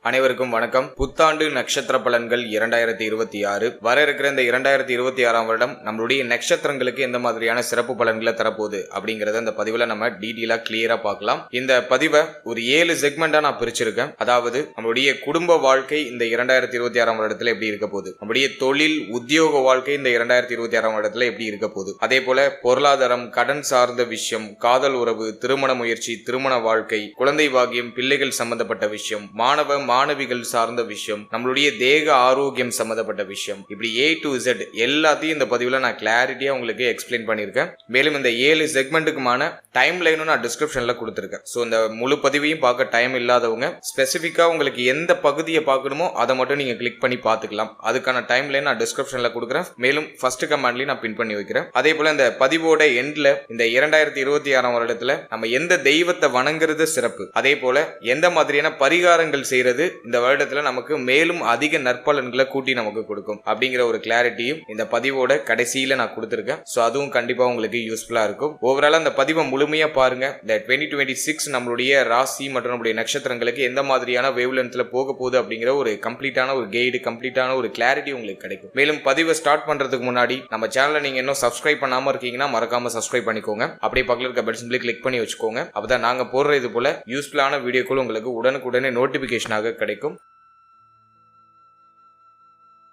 அனைவருக்கும் வணக்கம். புத்தாண்டு நட்சத்திர பலன்கள் 2026 வர இருக்கிற இந்த 2026ஆம் வருடம் நம்மளுடைய நட்சத்திரங்களுக்கு எந்த மாதிரியான சிறப்பு பலன்களை தரப்போகுது அப்படிங்கறத இந்த பதிவுல நம்ம டீட்டெயிலா கிளியரா பார்க்கலாம். இந்த பதிவை ஒரு 7 செக்மெண்டா நான் பிரிச்சிருக்கேன். அதாவது நம்மளுடைய குடும்ப வாழ்க்கை இந்த 2026ஆம் வருடத்துல எப்படி இருக்க போகுது, நம்மளுடைய தொழில் உத்தியோக வாழ்க்கை இந்த 2026ஆம் வருடத்துல எப்படி இருக்க போகுது, அதே போல பொருளாதாரம், கடன் சார்ந்த விஷயம், காதல் உறவு, திருமண முயற்சி, திருமண வாழ்க்கை, குழந்தை பாக்கியம், பிள்ளைகள் சம்பந்தப்பட்ட விஷயம், மாணவிகள் சார்ந்த விஷயம், நம்மளுடைய தேக ஆரோக்கியம் சம்பந்தப்பட்ட விஷயம், இப்படி A to Z எல்லாத்தையும் இந்த பதிவுல நான் கிளாரிட்டியா உங்களுக்கு எக்ஸ்பிளைன் பண்ணிருக்கேன். மேலும் இந்த 7 செக்மெண்ட்டுக்குமான டைம் லைனும் நான் டிஸ்கிரிப்ஷன்ல கொடுத்திருக்கேன். சோ இந்த முழு பதிவையும் பார்க்க டைம் இல்லாதவங்க ஸ்பெசிபிக்கா உங்களுக்கு எந்த பகுதியை பார்க்கணுமோ அதை மட்டும் நீங்க கிளிக் பண்ணி பார்த்துக்கலாம். அதுக்கான டைம் லைன் நான் டிஸ்கிரிப்ஷன்ல கொடுக்குறேன். மேலும் ஃபர்ஸ்ட் கமெண்ட்லயும் நான் பின் பண்ணி வைக்கிறேன். அதே போல இந்த பதிவோட எண்ட்ல இந்த 2026ஆம் வருடத்துல நம்ம எந்த தெய்வத்தை வணங்குறது சிறப்பு, அதே போல எந்த மாதிரியான பரிகாரங்கள் செய்யறது இந்த வருடத்துல நமக்கு மேலும் அதிக நற்பலன்களை கூட்டி நமக்கு கொடுக்கும் அப்படிங்கிற ஒரு கிளாரிட்டியும் இந்த பதிவோட கடைசியில நான் கொடுத்திருக்கேன். சோ அதுவும் கண்டிப்பா உங்களுக்கு யூஸ்ஃபுல்லா இருக்கும். ஓவரால் அந்த பதிவை முழுமையா பாருங்க. இந்த 2026 நம்மளுடைய ராசி மற்றும் நம்மளுடைய நட்சத்திரங்களுக்கு எந்த மாதிரியான வேவ் லென்த்ல போக போகுது அப்படிங்கிற ஒரு கம்ப்ளீட்டான ஒரு கைடு, கம்ப்ளீட்டான ஒரு கிளாரிட்டி உங்களுக்கு கிடைக்கும். மேலும் பதிவை ஸ்டார்ட் பண்றதுக்கு முன்னாடி நம்ம சேனலை நீங்க இன்னும் சப்ஸ்கிரைப் பண்ணாம இருக்கீங்கன்னா மறக்காம சப்ஸ்கிரைப் பண்ணிக்கோங்க. அப்படியே பக்கத்துல இருக்க பெல் சிம்பிளை கிளிக் பண்ணி வச்சுக்கோங்க. அப்பதான் நாங்க போடுற இது போல யூஸ்ஃபுல்லான வீடியோக்கள் உங்களுக்கு உடனுக்குடனே நோட்டிபிகேஷனாக கிடைக்கும்.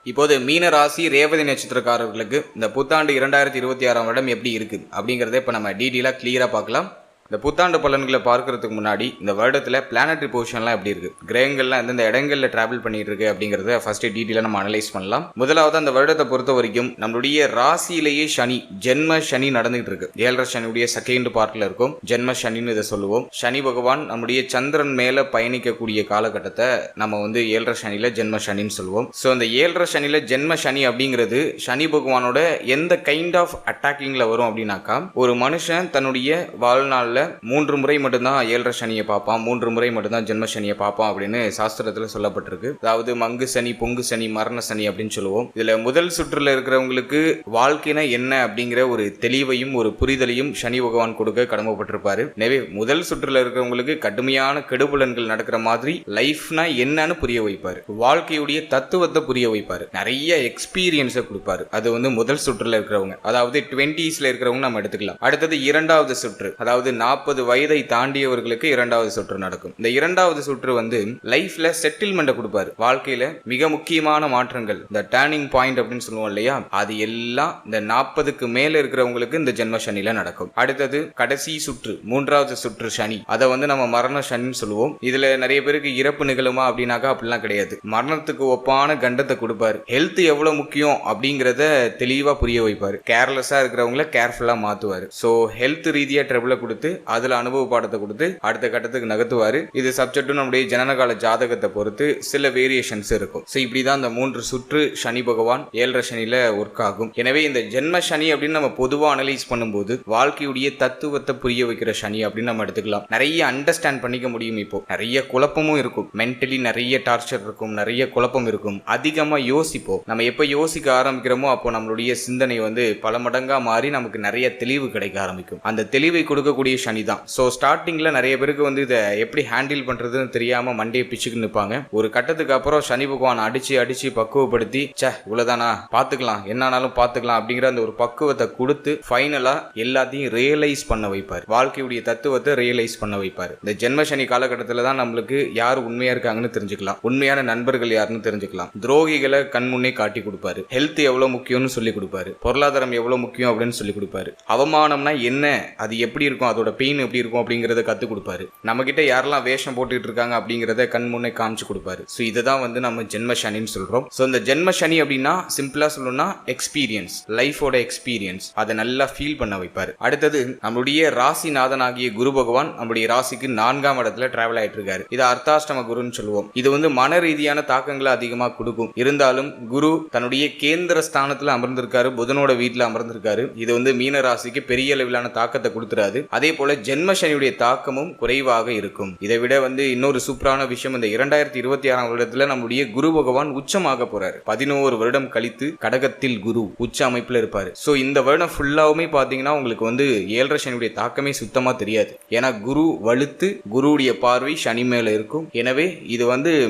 இப்போது மீன ராசி ரேவதி நட்சத்திரக்காரர்களுக்கு இந்த புத்தாண்டு 2026ஆம் வருடம் எப்படி இருக்கு அப்படிங்கறத இப்ப நம்ம டீட்டெயிலா கிளியரா பார்க்கலாம். இந்த புத்தாண்டு பலன்களை பார்க்கறதுக்கு முன்னாடி இந்த வருடத்துல பிளானட்டரி பொசிஷன்லாம் எப்படி இருக்கு, கிரகங்கள்லாம் எந்தெந்த இடங்கள்ல டிராவல் பண்ணிட்டு இருக்கு அப்படிங்கறத ஃபர்ஸ்ட் டீட்டெயிலா நம்ம அனலைஸ் பண்ணலாம். முதலாவது அந்த வருடத்தை பொறுத்த வரைக்கும் நம்மளுடைய ராசியிலேயே சனி, ஜென்ம சனி நடந்துகிட்டு இருக்கு. 7.5 சனியுடைய செகண்ட் பார்ட்ல இருக்கும். ஜென்ம சனின்னு இதை சொல்லுவோம். சனி பகவான் நம்முடைய சந்திரன் மேல பயணிக்கக்கூடிய காலகட்டத்தை நம்ம 7.5 சனியில ஜென்ம சனின்னு சொல்லுவோம். சோ அந்த 7.5 சனியில ஜென்ம சனி அப்படிங்கிறது சனி பகவானோட எந்த கைண்ட் ஆஃப் அட்டாக்கிங்ல வரும் அப்படின்னாக்கா, ஒரு மனுஷன் தன்னுடைய வாழ்நாள்ல 3 முறை மட்டும்தான் 7.5 சனியை பார்ப்பான், 3 முறை மட்டும்தான் ஜென்ம சனியை பார்ப்பான் அப்படின்னு சாஸ்திரத்துல சொல்லப்பட்டிருக்கு. அதாவது மங்கு சனி, பொங்கு சனி, மரண சனி அப்படின்னு சொல்லுவோம். இதுல முதல் சுற்றுல இருக்கிறவங்களுக்கு வாழ்க்கைனா என்ன அப்படிங்கிற ஒரு தெளிவையும் ஒரு புரிதலையும் சனி பகவான் கொடுக்க கடமைப்பட்டிருப்பாரு. எனவே முதல் சுற்றுல இருக்கிறவங்களுக்கு கடுமையான கெடுபலன்கள் நடக்கிற மாதிரி லைஃப்னா என்னன்னு புரிய வைப்பாரு, வாழ்க்கையுடைய தத்துவத்தை புரிய வைப்பாரு, நிறைய எக்ஸ்பீரியன்ஸை கொடுப்பாரு. அது முதல் சுற்றுல இருக்கிறவங்க, அதாவது 20ஸ்ல இருக்கிறவங்க நம்ம எடுத்துக்கலாம். அடுத்தது இரண்டாவது சுற்று, அதாவது 40 வயதை தாண்டியவர்களுக்கு இரண்டாவது சுற்று நடக்கும். இந்த இரண்டாவது சுற்று லைஃப்ல செட்டில்மெண்ட் கொடுப்பாரு. வாழ்க்கையில மிக முக்கியமான மாற்றங்கள், இந்த டர்னிங் பாயிண்ட் அப்படின்னு சொல்லுவோம் இல்லையா, அது எல்லாம் இந்த 40க்கு மேல இருக்கிறவங்களுக்கு இந்த ஜென்ம சனியில நடக்கும். அடுத்தது கடைசி சுற்று, மூன்றாவது சுற்று சனி, அதை நம்ம மரண சனின்னு சொல்லுவோம். இதுல நிறைய பேருக்கு இறப்பு நிகழுமா அப்படின்னாக்கா அப்படிலாம் கிடையாது. மரணத்துக்கு ஒப்பான கண்டத்தை கொடுப்பாரு. ஹெல்த் எவ்வளவு முக்கியம் அப்படிங்கறத தெளிவா புரிய வைப்பாரு. கேர்லெஸ்ஸா இருக்கிறவங்கள கேர்ஃபுல்லா மாத்துவாரு. சோ ஹெல்த் ரீதியா ட்ரபிள கொடுத்து அதுல அனுபவ பாடத்தை கொடுத்து அடுத்த கட்டத்துக்கு நகர்த்துவாரு. இது சப்ஜெக்ட் நம்முடைய ஜனனகால ஜாதகத்தை பொறுத்து சில வேரியேஷன்ஸ் இருக்கும். சோ இப்படிதான் இந்த 3 சுற்று சனி பகவான் 7.5 சனியில ஒர்க் ஆகும். எனவே இந்த ஜென்ம சனி அப்படின்னு நம்ம பொதுவா அனலைஸ் பண்ணும்போது வாழ்க்கையுடைய தத்துவத்தை புரிய வைக்கிற சனி அப்படின்னு நம்ம எடுத்துக்கலாம். நிறைய அண்டர்ஸ்டாண்ட் பண்ணிக்க முடியும். இப்போ நிறைய குழப்பமும் இருக்கும், மென்டலி நிறைய டார்ச்சர் இருக்கும், நிறைய குழப்பம் இருக்கும், அதிகமா யோசிப்போம். நம்ம எப்ப யோசிக்க ஆரம்பிக்கிறோமோ அப்போ நம்மளுடைய சிந்தனை பல மடங்கா மாறி நமக்கு நிறைய தெளிவு கிடைக்க ஆரம்பிக்கும். அந்த தெளிவை கொடுக்கக்கூடிய சனி தான். சோ ஸ்டார்டிங்ல நிறைய பேருக்கு இதை எப்படி ஹேண்டில் பண்றதுன்னு தெரியாம மண்டையை பிச்சுக்கு நிற்பாங்க. ஒரு கட்டத்துக்கு அப்புறம் சனி பகவான் அடிச்சு பக்குவப்படுத்தி இவ்வளவுதானா, பாத்துக்கலாம், என்னானாலும் பாத்துக்கலாம் அப்படிங்கிற அந்த ஒரு பக்குவத்தை கொடுத்து ஃபைனலா எல்லாத்தையும் ரியலைஸ் பண்ண வைப்பார். வாழ்க்கையுடைய தத்துவத்தை ரியலைஸ் பண்ண வைப்பார். இந்த ஜென்ம சனி காலகட்டத்துல தான் நம்மளுக்கு யார் உண்மையா இருக்காங்கன்னு தெரிஞ்சுக்கலாம், உண்மையான நண்பர்கள் யாருன்னு தெரிஞ்சுக்கலாம், துரோகிகளை கண்முன்னே காட்டி கொடுப்பாரு, ஹெல்த் எவ்வளவு முக்கியம்னு சொல்லி கொடுப்பாரு, பொருளாதாரம் எவ்வளவு முக்கியம் அப்படின்னு சொல்லி கொடுப்பாரு, அவமானம்னா என்ன, அது எப்படி இருக்கும், அதோட பெயின் எப்படி இருக்கும் அப்படிங்கறத கத்து கொடுப்பாரு. நம்ம கிட்ட யாரெல்லாம் வேஷம் போட்டுட்டு இருக்காங்க அப்படிங்கறத கண் முன்னே காமிச்சு கொடுப்பாரு. சோ இதுதான் நம்ம ஜென்ம சனின்னு சொல்றோம். சோ இந்த ஜென்ம சனி அப்படின்னா சிம்பிளா சொல்லணும்னா எக்ஸ்பீரியன்ஸ், லைஃபோட எக்ஸ்பீரியன்ஸ், அதை நல்லா ஃபீல் பண்ண வைப்பாரு. அடுத்தது நம்மளுடைய ராசிநாதனாகிய குரு பகவான் நம்மளுடைய ராசிக்கு 4ஆம் இடத்துல டிராவல் ஆயிட்டு இருக்காரு. இது அர்த்தாஷ்டம குருன்னு சொல்லுவோம். இது மன ரீதியான தாக்கங்களை அதிகமா கொடுக்கும். இருந்தாலும் குரு தன்னுடைய கேந்திர ஸ்தானத்துல அமர்ந்திருக்காரு, புதனோட வீட்டுல அமர்ந்திருக்காரு. இது மீன ராசிக்கு பெரிய அளவிலான தாக்கத்தை கொடுத்துறாரு. அதே போல போல ஜென்ம சனியுடைய தாக்கமும் குறைவாக இருக்கும். இதை விட இன்னொரு சூப்பரான விஷயம், இந்த 2026ஆம் வருடத்துல நம்முடைய குரு பகவான் உச்சமாக போறாரு. 11 வருடம் கழித்து கடகத்தில் குரு உச்ச அமைப்புல இருப்பாரு. சோ இந்த வருடம் ஃபுல்லாவுமே பாத்தீங்கன்னா உங்களுக்கு 7.5 சனியுடைய தாக்கமே சுத்தமா தெரியாது. ஏன்னா குரு வலுத்து குருவுடைய பார்வை சனி மேல இருக்கும். எனவே இது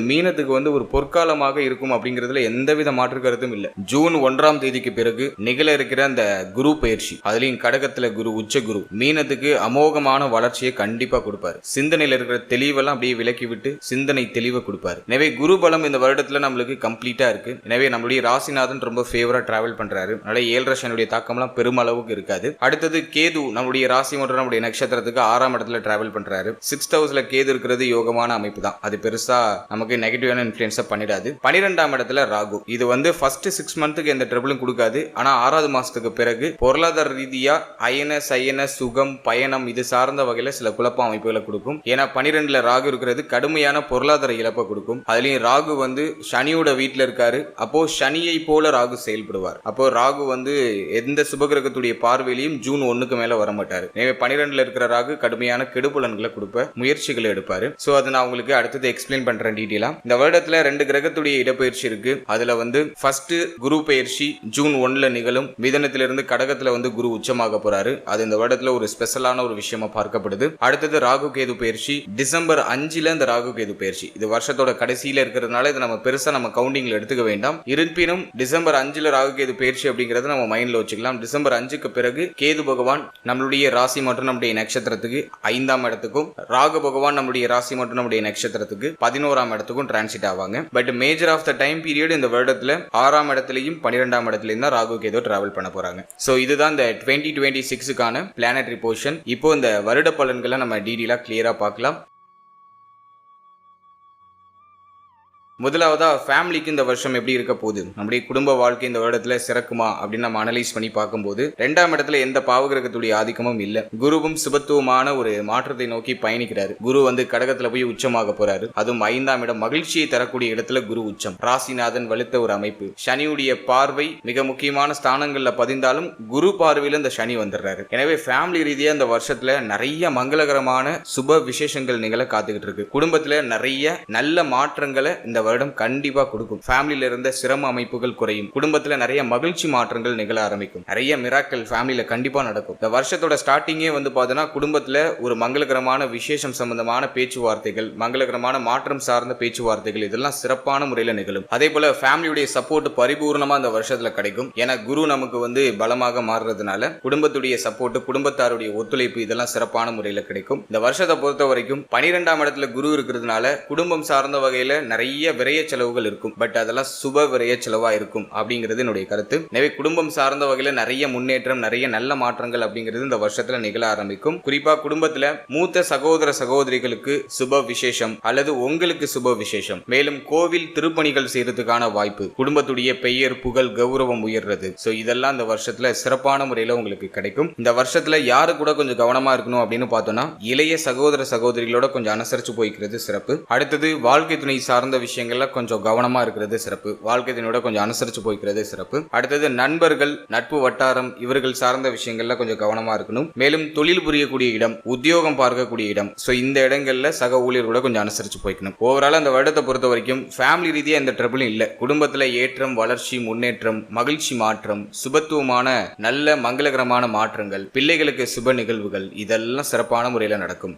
மீனத்துக்கு ஒரு பொற்காலமாக இருக்கும் அப்படிங்கிறதுல எந்தவித மாற்று கருத்தும் இல்ல. ஜூன் 1ஆம் தேதிக்கு பிறகு நிகழ இருக்கிற அந்த குரு பயிற்சி, அதுலயும் கடகத்துல குரு உச்ச குரு மீனத்துக்கு அமோகமான வளர்ச்சியை கண்டிப்பா கொடுப்பாரு. சிந்தனையில இருக்கிற தெளிவெல்லாம் அப்படியே விலக்கி விட்டு சிந்தனை தெளிவை கொடுப்பாரு. எனவே குரு பலம் இந்த வருடத்துல நம்மளுக்கு கம்ப்ளீட்டா இருக்கு. எனவே நம்மளுடைய ராசிநாதன் ரொம்ப ஃபேவரா டிராவல் பண்றாரு. அதனால 7.5 சனியுடைய தாக்கம்லாம் பெருமளவுக்கு இருக்காது. அடுத்தது கேது நம்மளுடைய ராசி மற்றும் நம்முடைய நட்சத்திரத்துக்கு 6ஆம் இடத்துல டிராவல் பண்றாரு. 6th ஹவுஸ்ல கேது இருக்கிறது யோகமான அமைப்பு தான். அது பெருசா நமக்கு நெகட்டிவான இன்ஃப்ளூயன்ஸா பண்ணிடாது. 12ஆம் இடத்துல ராகு, இது ஃபர்ஸ்ட் 6 மந்த்துக்கு எந்த ட்ரபிளும் கொடுக்காது. ஆனா 6வது மாசத்துக்கு பிறகு பொருளாதார ரீதியா அயன சயன சுகம் பயணம் இது சார்ந்த வகையில சில குழப்ப அமைப்புகளை கொடுக்கும். ஏன்னா 12ல ராகு இருக்கிறது கடுமையான பொருளாதார இழப்பை கொடுக்கும். அதுலயும் ராகு சனியோட வீட்டுல இருக்காரு. அப்போ சனியை போல ராகு செயல்படுவார். அப்போ ராகு எந்த சுபகிரகத்துடைய பார்வையிலையும் ஜூன் 1க்கு மேல வர மாட்டாரு. எனவே 12ல இருக்கிற ராகு கடுமையான கெடுபலன்களை கொடுப்ப முயற்சிகளை எடுப்பாரு. சோ அதை நான் உங்களுக்கு அடுத்தது எக்ஸ்பிளைன் பண்றேன் டீடைலா. இந்த வருடத்துல 2 கிரகத்துடைய இடப்பெயர்ச்சி இருக்கு. அதுல ஃபர்ஸ்ட் குரு பயிற்சி ஜூன் 1ல நிகழும். மிதனத்திலிருந்து கடகத்துல குரு உச்சமாக போறாரு. அது இந்த வருடத்துல ஒரு ஸ்பெஷலான ஒரு விஷயமா பார்க்கப்படுது. அடுத்தது ராகு கேது பயிற்சி டிசம்பர் 5ல இந்த ராகு கேது பயிற்சி. இது வருஷத்தோட கடைசியில இருக்கிறதுனால இது நம்ம பெருசா நம்ம கவுண்டிங்ல எடுத்துக்க வேண்டாம். இருப்பினும் டிசம்பர் 5ல ராகு கேது பயிற்சி அப்படிங்கறத நம்ம மைண்ட்ல வச்சுக்கலாம். டிசம்பர் 5க்கு பிறகு கேது பகவான் நம்மளுடைய ராசி மற்றும் நம்முடைய நட்சத்திரத்துக்கு 5ஆம் இடத்துக்கும், ராகு பகவான் நம்முடைய ராசி மற்றும் நம்முடைய நட்சத்திரத்துக்கு 11ஆம் இடத்துக்கும் டிரான்சிட் ஆவாங்க. But major of the time period இந்த வருடத்துல 6ஆம் இடத்திலையும் 12ஆம் இடத்திலையும் தான் ராகு கேது டிராவல் பண்ண போறாங்க. சோ இதுதான் இந்த 2026க்கான பிளானட்டரி போர்ஷன். இப்போ இந்த வருட பலன்களை நம்ம டீடைலா கிளியரா பார்க்கலாம். முதலாவதா ஃபேமிலிக்கு இந்த வருஷம் எப்படி இருக்க போகுது, நம்முடைய குடும்ப வாழ்க்கை இந்த வருடத்துல சிறக்குமா அப்படின்னு நம்ம அனலைஸ் பண்ணி பார்க்கும்போது 2ஆம் இடத்துல எந்த பாவகிரகத்துடைய ஆதிக்கமும் இல்ல. குருவும் சுபத்துவமான ஒரு மாற்றத்தை நோக்கி பயணிக்கிறாரு. குரு கடகத்துல போய் உச்சமாக போறாரு. அதுவும் 5ஆம் இடம் மகிழ்ச்சியை தரக்கூடிய இடத்துல குரு உச்சம். ராசிநாதன் வலுத்த ஒரு அமைப்பு. சனியுடைய பார்வை மிக முக்கியமான ஸ்தானங்கள்ல பதிந்தாலும் குரு பார்வையில இந்த சனி வந்துடுறாரு. எனவே ஃபேமிலி ரீதியா இந்த வருஷத்துல நிறைய மங்களகரமான சுப விசேஷங்கள் நிகழ காத்துக்கிட்டு இருக்கு. குடும்பத்துல நிறைய நல்ல மாற்றங்களை இந்த வருடம் கண்டிப்பா கொடுக்கும். ஃபேமிலில இருந்த சிரம அமைப்புகள் குறையும். குடும்பத்துல நிறைய மகிழ்ச்சி மாற்றங்கள் நிகழ ஆரம்பிக்கும். நிறைய மிராக்கல் ஃபேமிலில கண்டிப்பா நடக்கும். இந்த வருஷத்தோட ஸ்டார்டிங்கே பாத்தீங்கன்னா குடும்பத்துல ஒரு மங்களகரமான விசேஷம் சம்பந்தமான பேச்சுவார்த்தைகள், மங்களகரமான மாற்றம் சார்ந்த பேச்சுவார்த்தைகள் இதெல்லாம் சிறப்பான முறையில நிகழும். அதே போல ஃபேமிலியுடைய சப்போர்ட் பரிபூர்ணமா இந்த வருஷத்துல கிடைக்கும். ஏன்னா குரு நமக்கு பலமாக மாறுறதுனால குடும்பத்துடைய சப்போர்ட், குடும்பத்தாருடைய ஒத்துழைப்பு இதெல்லாம் சிறப்பான முறையில கிடைக்கும். இந்த வருஷத்தை பொறுத்த வரைக்கும் 12ஆம் இடத்துல குரு இருக்கிறதுனால குடும்பம் சார்ந்த வகையில நிறைய விரைய செலவுகள் இருக்கும். பட் அதெல்லாம் சுப விரைய செலவா இருக்கும் அப்படிங்கிறது என்னுடைய கருத்து. எனவே குடும்பம் சார்ந்த வகையில நிறைய முன்னேற்றம், நிறைய நல்ல மாற்றங்கள் அப்படிங்கிறது இந்த வருஷத்துல நிகழ ஆரம்பிக்கும். குறிப்பா குடும்பத்துல மூத்த சகோதர சகோதரிகளுக்கு சுப விசேஷம் அல்லது உங்களுக்கு சுப விசேஷம், மேலும் கோவில் திருப்பணிகள் செய்யறதுக்கான வாய்ப்பு, குடும்பத்துடைய பெயர் புகழ் கௌரவம் உயர்றது. சோ இதெல்லாம் இந்த வருஷத்துல சிறப்பான முறையில உங்களுக்கு கிடைக்கும். இந்த வருஷத்துல யாரு கூட கொஞ்சம் கவனமா இருக்கணும் அப்படின்னு பார்த்தோம்னா இளைய சகோதர சகோதரிகளோட கொஞ்சம் அனுசரிச்சு போய்க்கிறது சிறப்பு. அடுத்தது வாழ்க்கை துணை சார்ந்த விஷயங்கள்ல கொஞ்சம் கவனமா இருக்கிறது சிறப்பு. வாழ்க்கை துணையோட கொஞ்சம் அனுசரிச்சு போய்க்கிறது சிறப்பு. அடுத்தது நண்பர்கள், நட்பு வட்டாரம் இவர்கள் சார்ந்த விஷயங்கள்ல கொஞ்சம் கவனமா இருக்கணும். மேலும் தொழில் புரியக்கூடிய இடம், உத்தியோகம் பார்க்கக்கூடிய இடம், சோ இந்த இடங்கள்ல சக ஊழியர்களோட கொஞ்சம் அனுசரிச்சு போய்க்கணும். ஓவரால் அந்த வருடத்தை பொறுத்த வரைக்கும் ஃபேமிலி ரீதியா எந்த ட்ரபிளும் இல்ல. குடும்பத்துல ஏற்றம், வளர்ச்சி, முன்னேற்றம், மகிழ்ச்சி மாற்றம், சுபத்துவமான நல்ல மங்களகரமான மாற்றங்கள், பிள்ளைகளுக்கு சுப நிகழ்வுகள் இதெல்லாம் சிறப்பான முறையில நடக்கும்.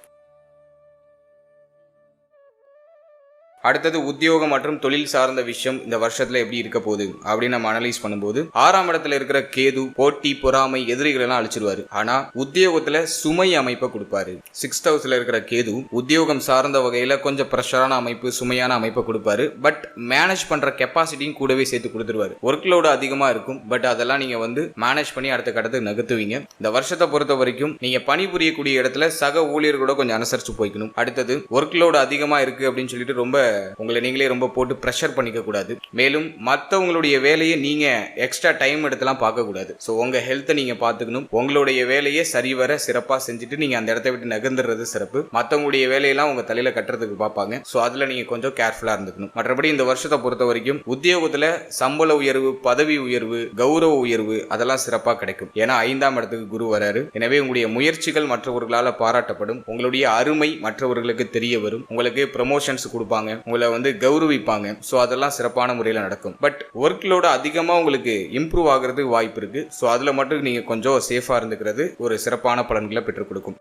அடுத்தது உத்தியோகம் மற்றும் தொழில் சார்ந்த விஷயம் இந்த வருஷத்துல எப்படி இருக்க போகுது அப்படின்னு நம்ம அனலைஸ் பண்ணும்போது 6ஆம் இடத்துல இருக்கிற கேது போட்டி, பொறாமை, எதிரிகள் எல்லாம் அழிச்சிருவாரு. ஆனா உத்தியோகத்துல சுமை அமைப்பை கொடுப்பாரு. 6th ஹவுஸ்ல இருக்கிற கேது உத்தியோகம் சார்ந்த வகையில கொஞ்சம் பிரஷரான அமைப்பு, சுமையான அமைப்பை கொடுப்பாரு. பட் மேனேஜ் பண்ற கெப்பாசிட்டியும் கூடவே சேர்த்து கொடுத்துருவாரு. ஒர்க் லோடு அதிகமா இருக்கும். பட் அதெல்லாம் நீங்க மேனேஜ் பண்ணி அடுத்த கடத்துக்கு நகர்த்துவீங்க. இந்த வருஷத்தை பொறுத்த வரைக்கும் நீங்க பணிபுரியக்கூடிய இடத்துல சக ஊழியர்களோட கொஞ்சம் அனுசரிச்சு போய்க்கணும். அடுத்தது ஒர்க் லோடு அதிகமா இருக்கு அப்படின்னு சொல்லிட்டு ரொம்ப உங்களை நீங்களே ரொம்ப போட்டு ப்ரெஷர் பண்ணிக்க கூடாது. மேலும் மற்றவங்களுடைய வேலையை நீங்க எக்ஸ்ட்ரா டைம் எடுத்துலாம் பார்க்க கூடாது. ஸோ உங்க ஹெல்த்தை நீங்க பார்த்துக்கணும். உங்களுடைய வேலையை சரிவர சிறப்பாக செஞ்சுட்டு நீங்க அந்த இடத்த விட்டு நகர்ந்துறது சிறப்பு. மற்றவங்களுடைய வேலையெல்லாம் உங்க தலையில கட்டுறதுக்கு பார்ப்பாங்க. ஸோ அதுல நீங்க கொஞ்சம் கேர்ஃபுல்லா இருந்துக்கணும். மற்றபடி இந்த வருஷத்தை பொறுத்த வரைக்கும் உத்தியோகத்துல சம்பள உயர்வு, பதவி உயர்வு, கௌரவ உயர்வு அதெல்லாம் சிறப்பாக கிடைக்கும். ஏன்னா 5ஆம் இடத்துக்கு குரு வராரு. எனவே உங்களுடைய முயற்சிகள் மற்றவர்களால் பாராட்டப்படும். உங்களுடைய அருமை மற்றவர்களுக்கு தெரிய வரும். உங்களுக்கு ப்ரமோஷன்ஸ் கொடுப்பாங்க, உங்களை கௌரவிப்பாங்க. ஸோ அதெல்லாம் சிறப்பான முறையில் நடக்கும். பட் ஒர்க் லோடு அதிகமாக உங்களுக்கு இம்ப்ரூவ் ஆகிறதுக்கு வாய்ப்பு இருக்கு. ஸோ அதுல மட்டும் நீங்க கொஞ்சம் சேஃபா இருந்துக்கிறது ஒரு சிறப்பான பலன்களை பெற்றுக் கொடுக்கும்.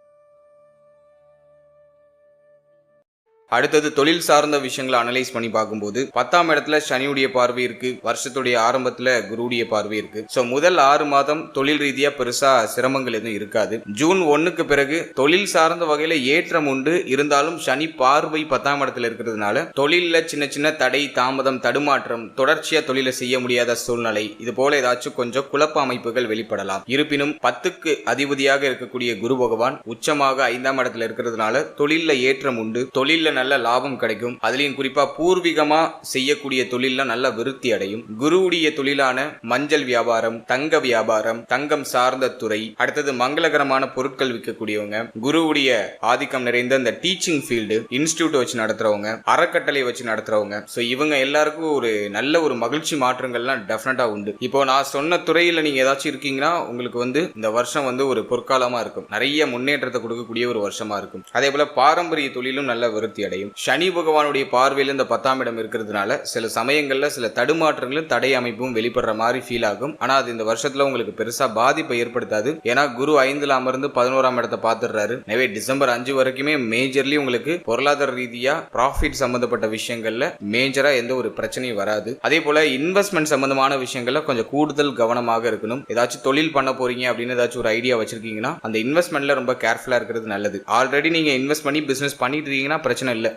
அடுத்தது தொழில் சார்ந்த விஷயங்களை அனலைஸ் பண்ணி பார்க்கும்போது 10ஆம் இடத்துல சனியுடைய பார்வை இருக்கு. வருஷத்துடைய ஆரம்பத்துல குருவுடைய பார்வை இருக்கு. சோ முதல் 6 மாதம் தொழில் ரீதியா பெருசா சிரமங்கள் எதுவும் இருக்காது. ஜூன் 1க்கு பிறகு தொழில் சார்ந்த வகையில ஏற்றம் உண்டு. இருந்தாலும் சனி பார்வை 10ஆம் இடத்துல இருக்கிறதுனால தொழில சின்ன சின்ன தடை, தாமதம், தடுமாற்றம், தொடர்ச்சியா தொழிலை செய்ய முடியாத சூழ்நிலை, இது போல ஏதாச்சும் கொஞ்சம் குழப்ப அமைப்புகள் வெளிப்படலாம். இருப்பினும் 10க்கு அதிபதியாக இருக்கக்கூடிய குரு பகவான் உச்சமாக 5ஆம் இடத்துல இருக்கிறதுனால தொழில ஏற்றம் உண்டு. தொழில நல்ல லாபம் கிடைக்கும். அதுலயும் குறிப்பா பூர்வீகமா செய்யக்கூடிய தொழில நல்ல விருத்தி அடையும். குருவுடைய தொழிலான மஞ்சள் வியாபாரம், தங்க வியாபாரம், தங்கம் சார்ந்த துறை, அடுத்தது மங்களகரமான பொருட்கள் விற்கக்கூடியவங்க, குருவுடைய ஆதிக்கம் நிறைந்த இந்த டீச்சிங் ஃபீல்டு, இன்ஸ்டிடியூட் வச்சு நடத்துறவங்க, அறக்கட்டளை வச்சு நடத்துறவங்க, சோ இவங்க எல்லாருக்கும் நல்ல ஒரு மகிழ்ச்சி மாற்றங்கள்லாம் டெஃபினட்டா உண்டு. இப்போ நான் சொன்ன துறையில நீங்க ஏதாச்சும் இருக்கீங்கன்னா உங்களுக்கு இந்த வருஷம் ஒரு பொற்காலமா இருக்கும். நிறைய முன்னேற்றத்தை கொடுக்கக்கூடிய ஒரு வருஷமா இருக்கும். அதே போல பாரம்பரிய தொழிலும் நல்ல விருத்தி அடையும். சனி பகவானுடைய பார்வையில் இந்த 10ஆம் இடம் இருக்கிறதுனால சில சமயங்கள்ல சில தடுமாற்றங்களும் தடை அமைப்பும் வெளிப்படுற மாதிரி ஃபீல் ஆகும். ஆனா அது இந்த வருஷத்துல உங்களுக்கு பெருசா பாதிப்பை ஏற்படுத்தாது. ஏன்னா குரு 5ல அமர்ந்து 11ஆம் இடத்தை பார்த்துடுறாரு. எனவே டிசம்பர் 5 வரைக்குமே மேஜர்லி உங்களுக்கு பொருளாதார ரீதியா ப்ராஃபிட் சம்பந்தப்பட்ட விஷயங்கள்ல மேஜரா எந்த ஒரு பிரச்சனையும் வராது. அதே போல இன்வெஸ்ட்மெண்ட் சம்பந்தமான விஷயங்கள்ல கொஞ்சம் கூடுதல் கவனமாக இருக்கணும். ஏதாச்சும் தொழில் பண்ண போறீங்க அப்படின்னு ஏதாச்சும் ஒரு ஐடியா வச்சிருக்கீங்கன்னா அந்த இன்வெஸ்ட்மெண்ட்ல ரொம்ப கேர்ஃபுல்லா இருக்கிறது நல்லது. ஆல்ரெடி நீங்க இன்வெஸ்ட் பண்ணி பிசினஸ் பண்ணிட்டு இருக்கீங்கன்னா பிரச்சனை இல்லை.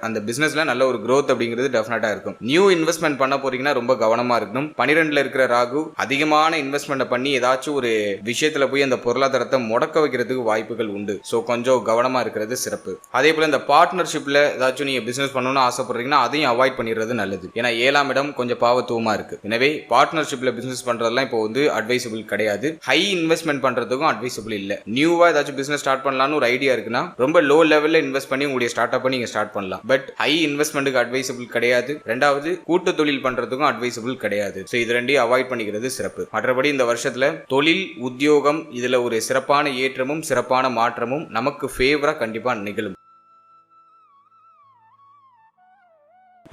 அந்த பிசினஸ்ல நல்ல ஒரு growth அப்படிங்கிறது டெஃபினட்டா இருக்கும். நியூ இன்வெஸ்ட்மெண்ட் பண்ண போறீங்கன்னா ரொம்ப கவனமா இருக்கணும். 12ல இருக்கிற ராகு அதிகமான இன்வெஸ்ட்மெண்ட் பண்ணி ஏதாச்சும் ஒரு விஷயத்துல போய் அந்த பொருளாதாரத்தை முடக்க வைக்கிறதுக்கு வாய்ப்புகள் உண்டு. சோ கொஞ்சம் கவனமா இருக்கிறது சிறப்பு. அதே போல இந்த பார்ட்னர்ஷிப்ல ஏதாச்சும் நீங்க பிசினஸ் பண்ணணும்னு ஆசைப்படுறீங்கன்னா அதையும் அவாய்ட் பண்ணிடுறது நல்லது. ஏன்னா 7ஆம் இடம் கொஞ்சம் பாவத்துவமா இருக்கு. எனவே பார்ட்னர்ஷிப்ல பிசினஸ் பண்றதெல்லாம் இப்போ அட்வைசபிள் கிடையாது. ஹை இன்வெஸ்ட்மெண்ட் பண்றதுக்கும் அட்வைசபிள் இல்ல. நியூவா ஏதாச்சும் பிசினஸ் ஸ்டார்ட் பண்ணலாம்னு ஒரு ஐடியா இருக்குன்னா ரொம்ப லோ லெவல்ல இன்வெஸ்ட் பண்ணி உங்களுடைய ஸ்டார்ட் அப் நீங்க ஸ்டார்ட் பண்ணலாம். பட் ஹை இன்வெஸ்ட்மெண்ட்டுக்கு அட்வைசபிள் கிடையாது. ரெண்டாவது கூட்டு தொழில் பண்றதுக்கும் அட்வைசபிள் கிடையாது. சோ இது ரெண்டையும் அவாய்ட் பண்ணிக்கிறது சிறப்பு. மற்றபடி இந்த வருஷத்துல தொழில், உத்தியோகம் இதுல ஒரு சிறப்பான ஏற்றமும் சிறப்பான மாற்றமும் நமக்கு ஃபேவரா கண்டிப்பா நிகழும்.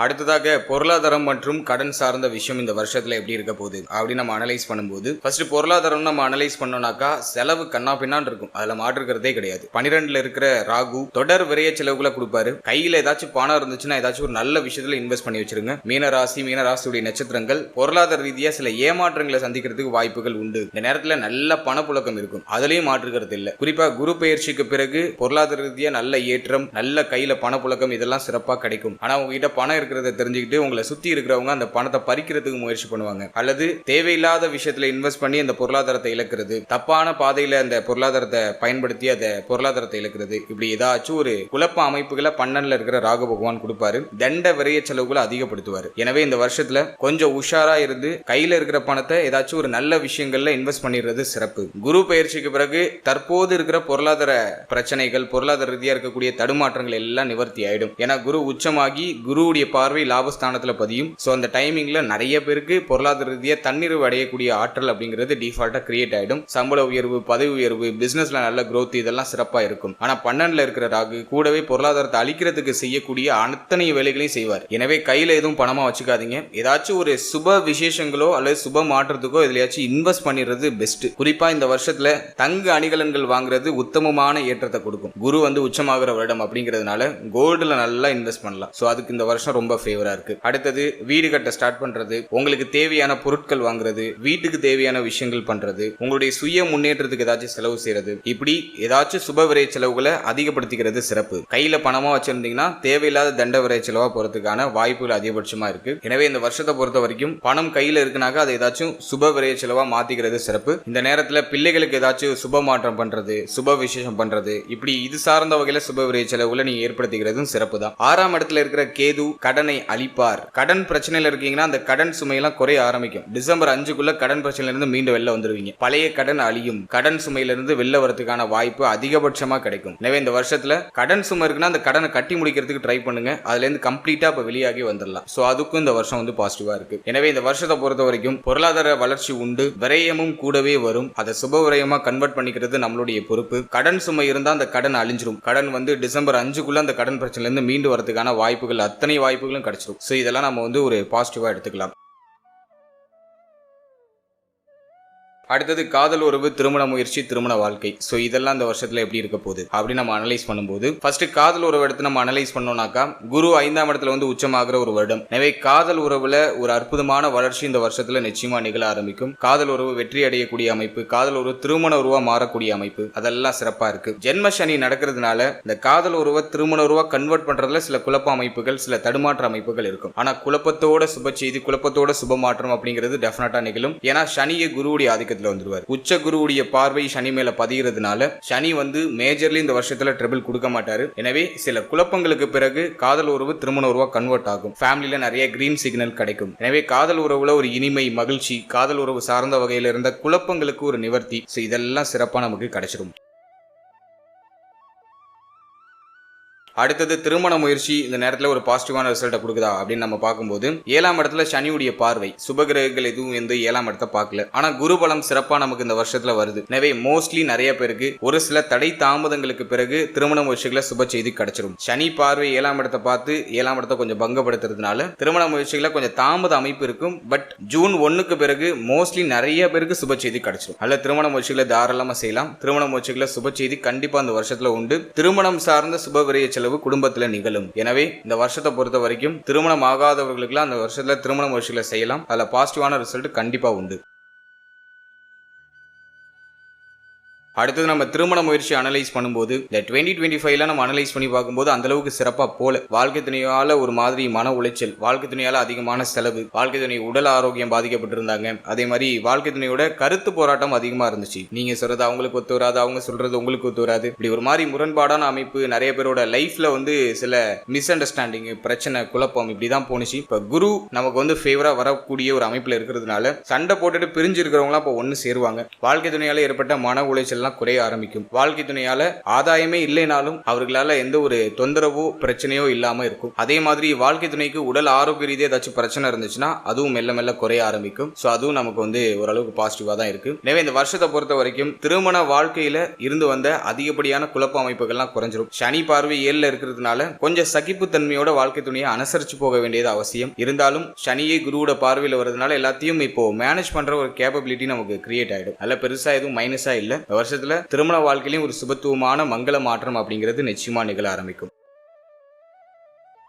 அடுத்ததாக பொருளாதாரம் மற்றும் கடன் சார்ந்த விஷயம் இந்த வருஷத்துல எப்படி இருக்க போகுது அப்படின்னு நம்ம அனலைஸ் பண்ணும்போது ஃபர்ஸ்ட் பொருளாதாரம் நம்ம அனலைஸ் பண்ணோம்னாக்கா செலவு கண்ணா பின்னான்னு இருக்கும். அதுல மாற்றுக்கிறதே கிடையாது. 12ல இருக்கிற ராகு தொடர் விரைய செலவுகளை கொடுப்பாரு. கையில ஏதாச்சும் பணம் இருந்துச்சுன்னா ஏதாச்சும் ஒரு நல்ல விஷயத்துல இன்வெஸ்ட் பண்ணி வச்சிருங்க. மீனராசியுடைய நட்சத்திரங்கள் பொருளாதார ரீதியா சில ஏமாற்றங்களை சந்திக்கிறதுக்கு வாய்ப்புகள் உண்டு. இந்த நேரத்துல நல்ல பணப்புழக்கம் இருக்கும். அதுலயும் மாற்றுக்கிறது இல்ல. குறிப்பா குரு பெயர்ச்சிக்கு பிறகு பொருளாதார ரீதியா நல்ல ஏற்றம், நல்ல கையில பணப்புழக்கம் இதெல்லாம் சிறப்பா கிடைக்கும். ஆனா உங்ககிட்ட பணம் இருக்கிறத தெரிஞ்சுக்கிட்டு உங்களை சுத்தி இருக்கிறவங்க அந்த பணத்தை பறிக்கிறதுக்கு முயற்சி பண்ணுவாங்க. அல்லது தேவையில்லாத விஷயத்துல இன்வெஸ்ட் பண்ணி அந்த பொருளாதாரத்தை இழக்கிறது, தப்பான பாதையில அந்த பொருளாதாரத்தை பயன்படுத்தி அந்த பொருளாதாரத்தை இழக்கிறது, இப்படி ஏதாச்சும் ஒரு குழப்ப அமைப்புகளை 12ல இருக்கிற ராகு பகவான் கொடுப்பாரு. தண்ட விரைய செலவுகளை அதிகப்படுத்துவாரு. எனவே இந்த வருஷத்துல கொஞ்சம் உஷாரா இருந்து கையில இருக்கிற பணத்தை ஏதாச்சும் ஒரு நல்ல விஷயங்கள்ல இன்வெஸ்ட் பண்ணிடுறது சிறப்பு. குரு பயிற்சிக்கு பிறகு தற்போது இருக்கிற பொருளாதார பிரச்சனைகள், பொருளாதார ரீதியா இருக்கக்கூடிய தடுமாற்றங்கள் எல்லாம் நிவர்த்தி ஆயிடும். ஏன்னா குரு உச்சமாகி குருவுடைய பார்வை லாபஸ்தானத்துல பதியும். சோ அந்த டைமிங்ல நிறைய பேருக்கு பொருளாதார ரீதியா தன்னிறைவு அடையக்கூடிய ஆற்றல் அப்படிங்கிறது டிஃபால்ட்டா கிரியேட் ஆயிடும். சம்பள உயர்வு, பதவி உயர்வு, பிசினஸ்ல நல்ல growth இதெல்லாம் சிறப்பா இருக்கும். ஆனா 12ல இருக்கிற ராகு கூடவே பொருளாதாரத்தை அழிக்கிறதுக்கு செய்யக்கூடிய அத்தனை வேலைகளையும் செய்வார். எனவே கையில எதுவும் பணமா வச்சுக்காதீங்க. ஏதாச்சும் ஒரு சுப விசேஷங்களோ அல்லது சுப மாற்றத்துக்கோ இதுலயாச்சும் இன்வெஸ்ட் பண்ணிடுறது பெஸ்ட். குறிப்பா இந்த வருஷத்துல தங்க அணிகலன்கள் வாங்குறது உத்தமமான ஏற்றத்தை கொடுக்கும். குரு உச்சமாகிற வருடம் அப்படிங்கிறதுனால கோல்டுல நல்லா இன்வெஸ்ட் பண்ணலாம். சோ அதுக்கு இந்த வருஷம் வருஷம் ரொம்ப ஃபேவரா இருக்கு. அடுத்தது வீடு கட்ட ஸ்டார்ட் பண்றது, உங்களுக்கு தேவையான பொருட்கள் வாங்குறது, வீட்டுக்கு தேவையான விஷயங்கள் பண்றது, உங்களுடைய சுய முன்னேற்றத்துக்கு ஏதாச்சும் செலவு செய்யறது, இப்படி ஏதாச்சும் சுப விரை செலவுகளை அதிகப்படுத்திக்கிறது சிறப்பு. கையில பணமா வச்சிருந்தீங்கன்னா தேவையில்லாத தண்ட விரை செலவா போறதுக்கான வாய்ப்புகள் அதிகபட்சமா இருக்கு. எனவே இந்த வருஷத்தை பொறுத்த வரைக்கும் பணம் கையில இருக்குனாக்க அதை ஏதாச்சும் சுப விரை செலவா மாத்திக்கிறது சிறப்பு. இந்த நேரத்துல பிள்ளைகளுக்கு ஏதாச்சும் சுப மாற்றம் பண்றது, சுப விசேஷம் பண்றது, இப்படி இது சார்ந்த வகையில சுப விரை செலவுகளை நீங்க ஏற்படுத்திக்கிறதும் சிறப்பு தான். 6ஆம் இடத்துல இருக்கிற கேது கடனை அழிப்பார். கடன் பிரச்சனையில இருக்கீங்கன்னா அந்த கடன் சுமையெல்லாம் குறைய ஆரம்பிக்கும். டிசம்பர் 5க்குள்ள கடன் பிரச்சனையில இருந்து மீண்டு வெளில வந்துருவீங்க. பழைய கடன் அழியும். கடன் சுமையில இருந்து வெளில வரதுக்கான வாய்ப்பு அதிகபட்சமா கிடைக்கும். எனவே இந்த வருஷத்துல கடன் சுமை இருக்குன்னா அந்த கடனை கட்டி முடிக்கிறதுக்கு ட்ரை பண்ணுங்க. அதுல இருந்து கம்ப்ளீட்டா இப்ப வெளியாகி வந்துடலாம். சோ அதுக்கும் இந்த வருஷம் வந்து பாசிட்டிவா இருக்கு. எனவே இந்த வருஷத்தை பொறுத்த வரைக்கும் பொருளாதார வளர்ச்சி உண்டு, விரயமும் கூடவே வரும். அதை சுப விரயமா கன்வெர்ட் பண்ணிக்கிறது நம்மளுடைய பொறுப்பு. கடன் சுமை இருந்தா அந்த கடன் அழிஞ்சிரும். கடன் வந்து டிசம்பர் 5க்குள்ள அந்த கடன் பிரச்சனையில இருந்து மீண்டு வரதுக்கான வாய்ப்புகள் அத்தனை வாய்ப்புகளும் கிடைச்சிடும். சோ இதெல்லாம் நம்ம வந்து ஒரு பாசிட்டிவா எடுத்துக்கலாம். அடுத்தது காதல் உறவு, திருமண முயற்சி, திருமண வாழ்க்கை. சோ இதெல்லாம் இந்த வருஷத்துல எப்படி இருக்க போகுது அப்படி நம்ம அனலைஸ் பண்ணும்போது ஃபர்ஸ்ட் காதல் உறவு எடுத்து நம்ம அனலைஸ் பண்ணோம்னாக்கா குரு 5ஆம் இடத்துல வந்து உச்சமாகிற ஒரு வருடம். எனவே காதல் உறவுல ஒரு அற்புதமான வளர்ச்சி இந்த வருஷத்துல நிச்சயமா நிகழ ஆரம்பிக்கும். காதல் உறவு வெற்றி அடையக்கூடிய அமைப்பு, காதல் உறவு திருமண உறவா மாறக்கூடிய அமைப்பு, அதெல்லாம் சிறப்பா இருக்கு. ஜென்ம சனி நடக்கிறதுனால இந்த காதல் உறவை திருமண உறவா கன்வெர்ட் பண்றதுல சில குழப்ப அமைப்புகள், சில தடுமாற்ற அமைப்புகள் இருக்கும். ஆனா குழப்பத்தோட சுப செய்தி, குழப்பத்தோட சுப மாற்றம் அப்படிங்கிறது டெஃபினட்டா நிகழும். ஏன்னா சனியை குருவுடைய ஆதிக்கத்தில் வந்துருவார். உச்ச குருவுடைய பார்வை சனி மேல பதிகிறதுனால சனி வந்து மேஜர்லி இந்த வருஷத்துல ட்ரபிள் கொடுக்க மாட்டாரு. எனவே சில குழப்பங்களுக்கு பிறகு காதல் உறவு திருமண உறவா கன்வெர்ட் ஆகும். ஃபேமிலில நிறைய கிரீன் சிக்னல் கிடைக்கும். எனவே காதல் உறவுல ஒரு இனிமை, மகிழ்ச்சி, காதல் உறவு சார்ந்த வகையில இருந்த குழப்பங்களுக்கு ஒரு நிவர்த்தி, இதெல்லாம் சிறப்பா நமக்கு கிடைச்சிடும். அடுத்தது திருமண முயற்சி இந்த நேரத்தில் ஒரு பாசிட்டிவான ரிசல்ட்டை கொடுக்குதா அப்படின்னு நம்ம பார்க்கும்போது 7ஆம் இடத்துல சனியுடைய பார்வை, சுபகிரகங்கள் எதுவும் வந்து 7ஆம் இடத்தை பார்க்கல. ஆனா குரு பலம் சிறப்பா நமக்கு இந்த வருஷத்துல வருது. எனவே மோஸ்ட்லி நிறைய பேருக்கு ஒரு சில தடை தாமதங்களுக்கு பிறகு திருமண முயற்சிகளை சுப செய்தி கிடைச்சிடும். சனி பார்வை 7ஆம் இடத்தை பார்த்து 7ஆம் இடத்தை கொஞ்சம் பங்கப்படுத்துறதுனால திருமண முயற்சிகளை கொஞ்சம் தாமத அமைப்பு இருக்கும். பட் ஜூன் 1க்கு பிறகு மோஸ்ட்லி நிறைய பேருக்கு சுப செய்தி கிடைச்சிடும். அல்ல திருமண முயற்சிகளை தாராளமா செய்யலாம். திருமண முயற்சிகளை சுப செய்தி கண்டிப்பா இந்த வருஷத்துல உண்டு. திருமணம் சார்ந்த சுப விரய குடும்பத்தில் நிகழும். எனவே இந்த வருஷத்தை பொறுத்த வரைக்கும் திருமணம் ஆகாதவர்களுக்கு அந்த வருஷத்துல திருமண முயற்சிகளை செய்யலாம். அதுல பாசிட்டிவான ரிசல்ட் கண்டிப்பா உண்டு. அடுத்தது நம்ம திருமண முயற்சி அனலைஸ் பண்ணும்போது இந்த 2025ல நம்ம அனலைஸ் பண்ணி பார்க்கும்போது அந்த அளவுக்கு சிறப்பா போல. வாழ்க்கை துணையால ஒரு மாதிரி மன உளைச்சல், வாழ்க்கை துணையால அதிகமான செலவு, வாழ்க்கை துணை உடல் ஆரோக்கியம் பாதிக்கப்பட்டிருந்தாங்க. அதே மாதிரி வாழ்க்கை துணையோட கருத்து போராட்டம் அதிகமா இருந்துச்சு. நீங்க சொல்றது அவங்களுக்கு ஒத்து வராது, அவங்க சொல்றது உங்களுக்கு ஒத்து வராது. இப்படி ஒரு மாதிரி முரண்பாடான அமைப்பு, நிறைய பேரோட லைஃப்ல வந்து சில மிஸ் அண்டர்ஸ்டாண்டிங், பிரச்சனை, குழப்பம் இப்படிதான் போனுச்சு. இப்ப குரு நமக்கு வந்து ஃபேவரா வரக்கூடிய ஒரு அமைப்புல இருக்கிறதுனால சண்டை போட்டுட்டு பிரிஞ்சு இருக்கிறவங்க இப்ப ஒன்னு சேருவாங்க. வாழ்க்கை துணையால ஏற்பட்ட மன உளைச்சல் குறைய ஆரம்பிக்கும். வாழ்க்கை துணையால ஆதாயமே இல்லைனாலும் அவர்களால எந்த ஒரு தொந்தரவோ பிரச்சனையோ இல்லாம இருக்கும். அதே மாதிரி வாழ்க்கை துணைக்கு உடல் ஆரோக்கிய ரீதியாக ஏதாச்சும் பிரச்சனை இருந்துச்சுன்னா அதுவும் மெல்ல மெல்ல குறைய ஆரம்பிக்கும். சோ அதுவும் நமக்கு வந்து ஓரளவுக்கு பாசிட்டிவா தான் இருக்கு. எனவே இந்த வருஷத்தை பொறுத்த வரைக்கும் திருமண வாழ்க்கையில இருந்து வந்த அதிகப்படியான குழப்ப அமைப்புகள்லாம் குறைஞ்சிரும். சனி பார்வை 7ல இருக்கிறதுனால கொஞ்சம் சகிப்பு தன்மையோட வாழ்க்கை துணையை அனுசரிச்சு போக வேண்டியது அவசியம். இருந்தாலும் சனியை குருவோட பார்வையில் வருதுனால எல்லாத்தையும் இப்போ மேனேஜ் பண்ற ஒரு கேப்பபிலிட்டி நமக்கு கிரியேட் ஆயிடும். நல்ல பெருசா எதுவும் மைனஸா இல்ல. இந்த வருஷத்துல திருமண வாழ்க்கையிலும் ஒரு சுபத்துவமான மங்கள மாற்றம் அப்படிங்கிறது நிச்சயமா நிகழ ஆரம்பிக்கும்.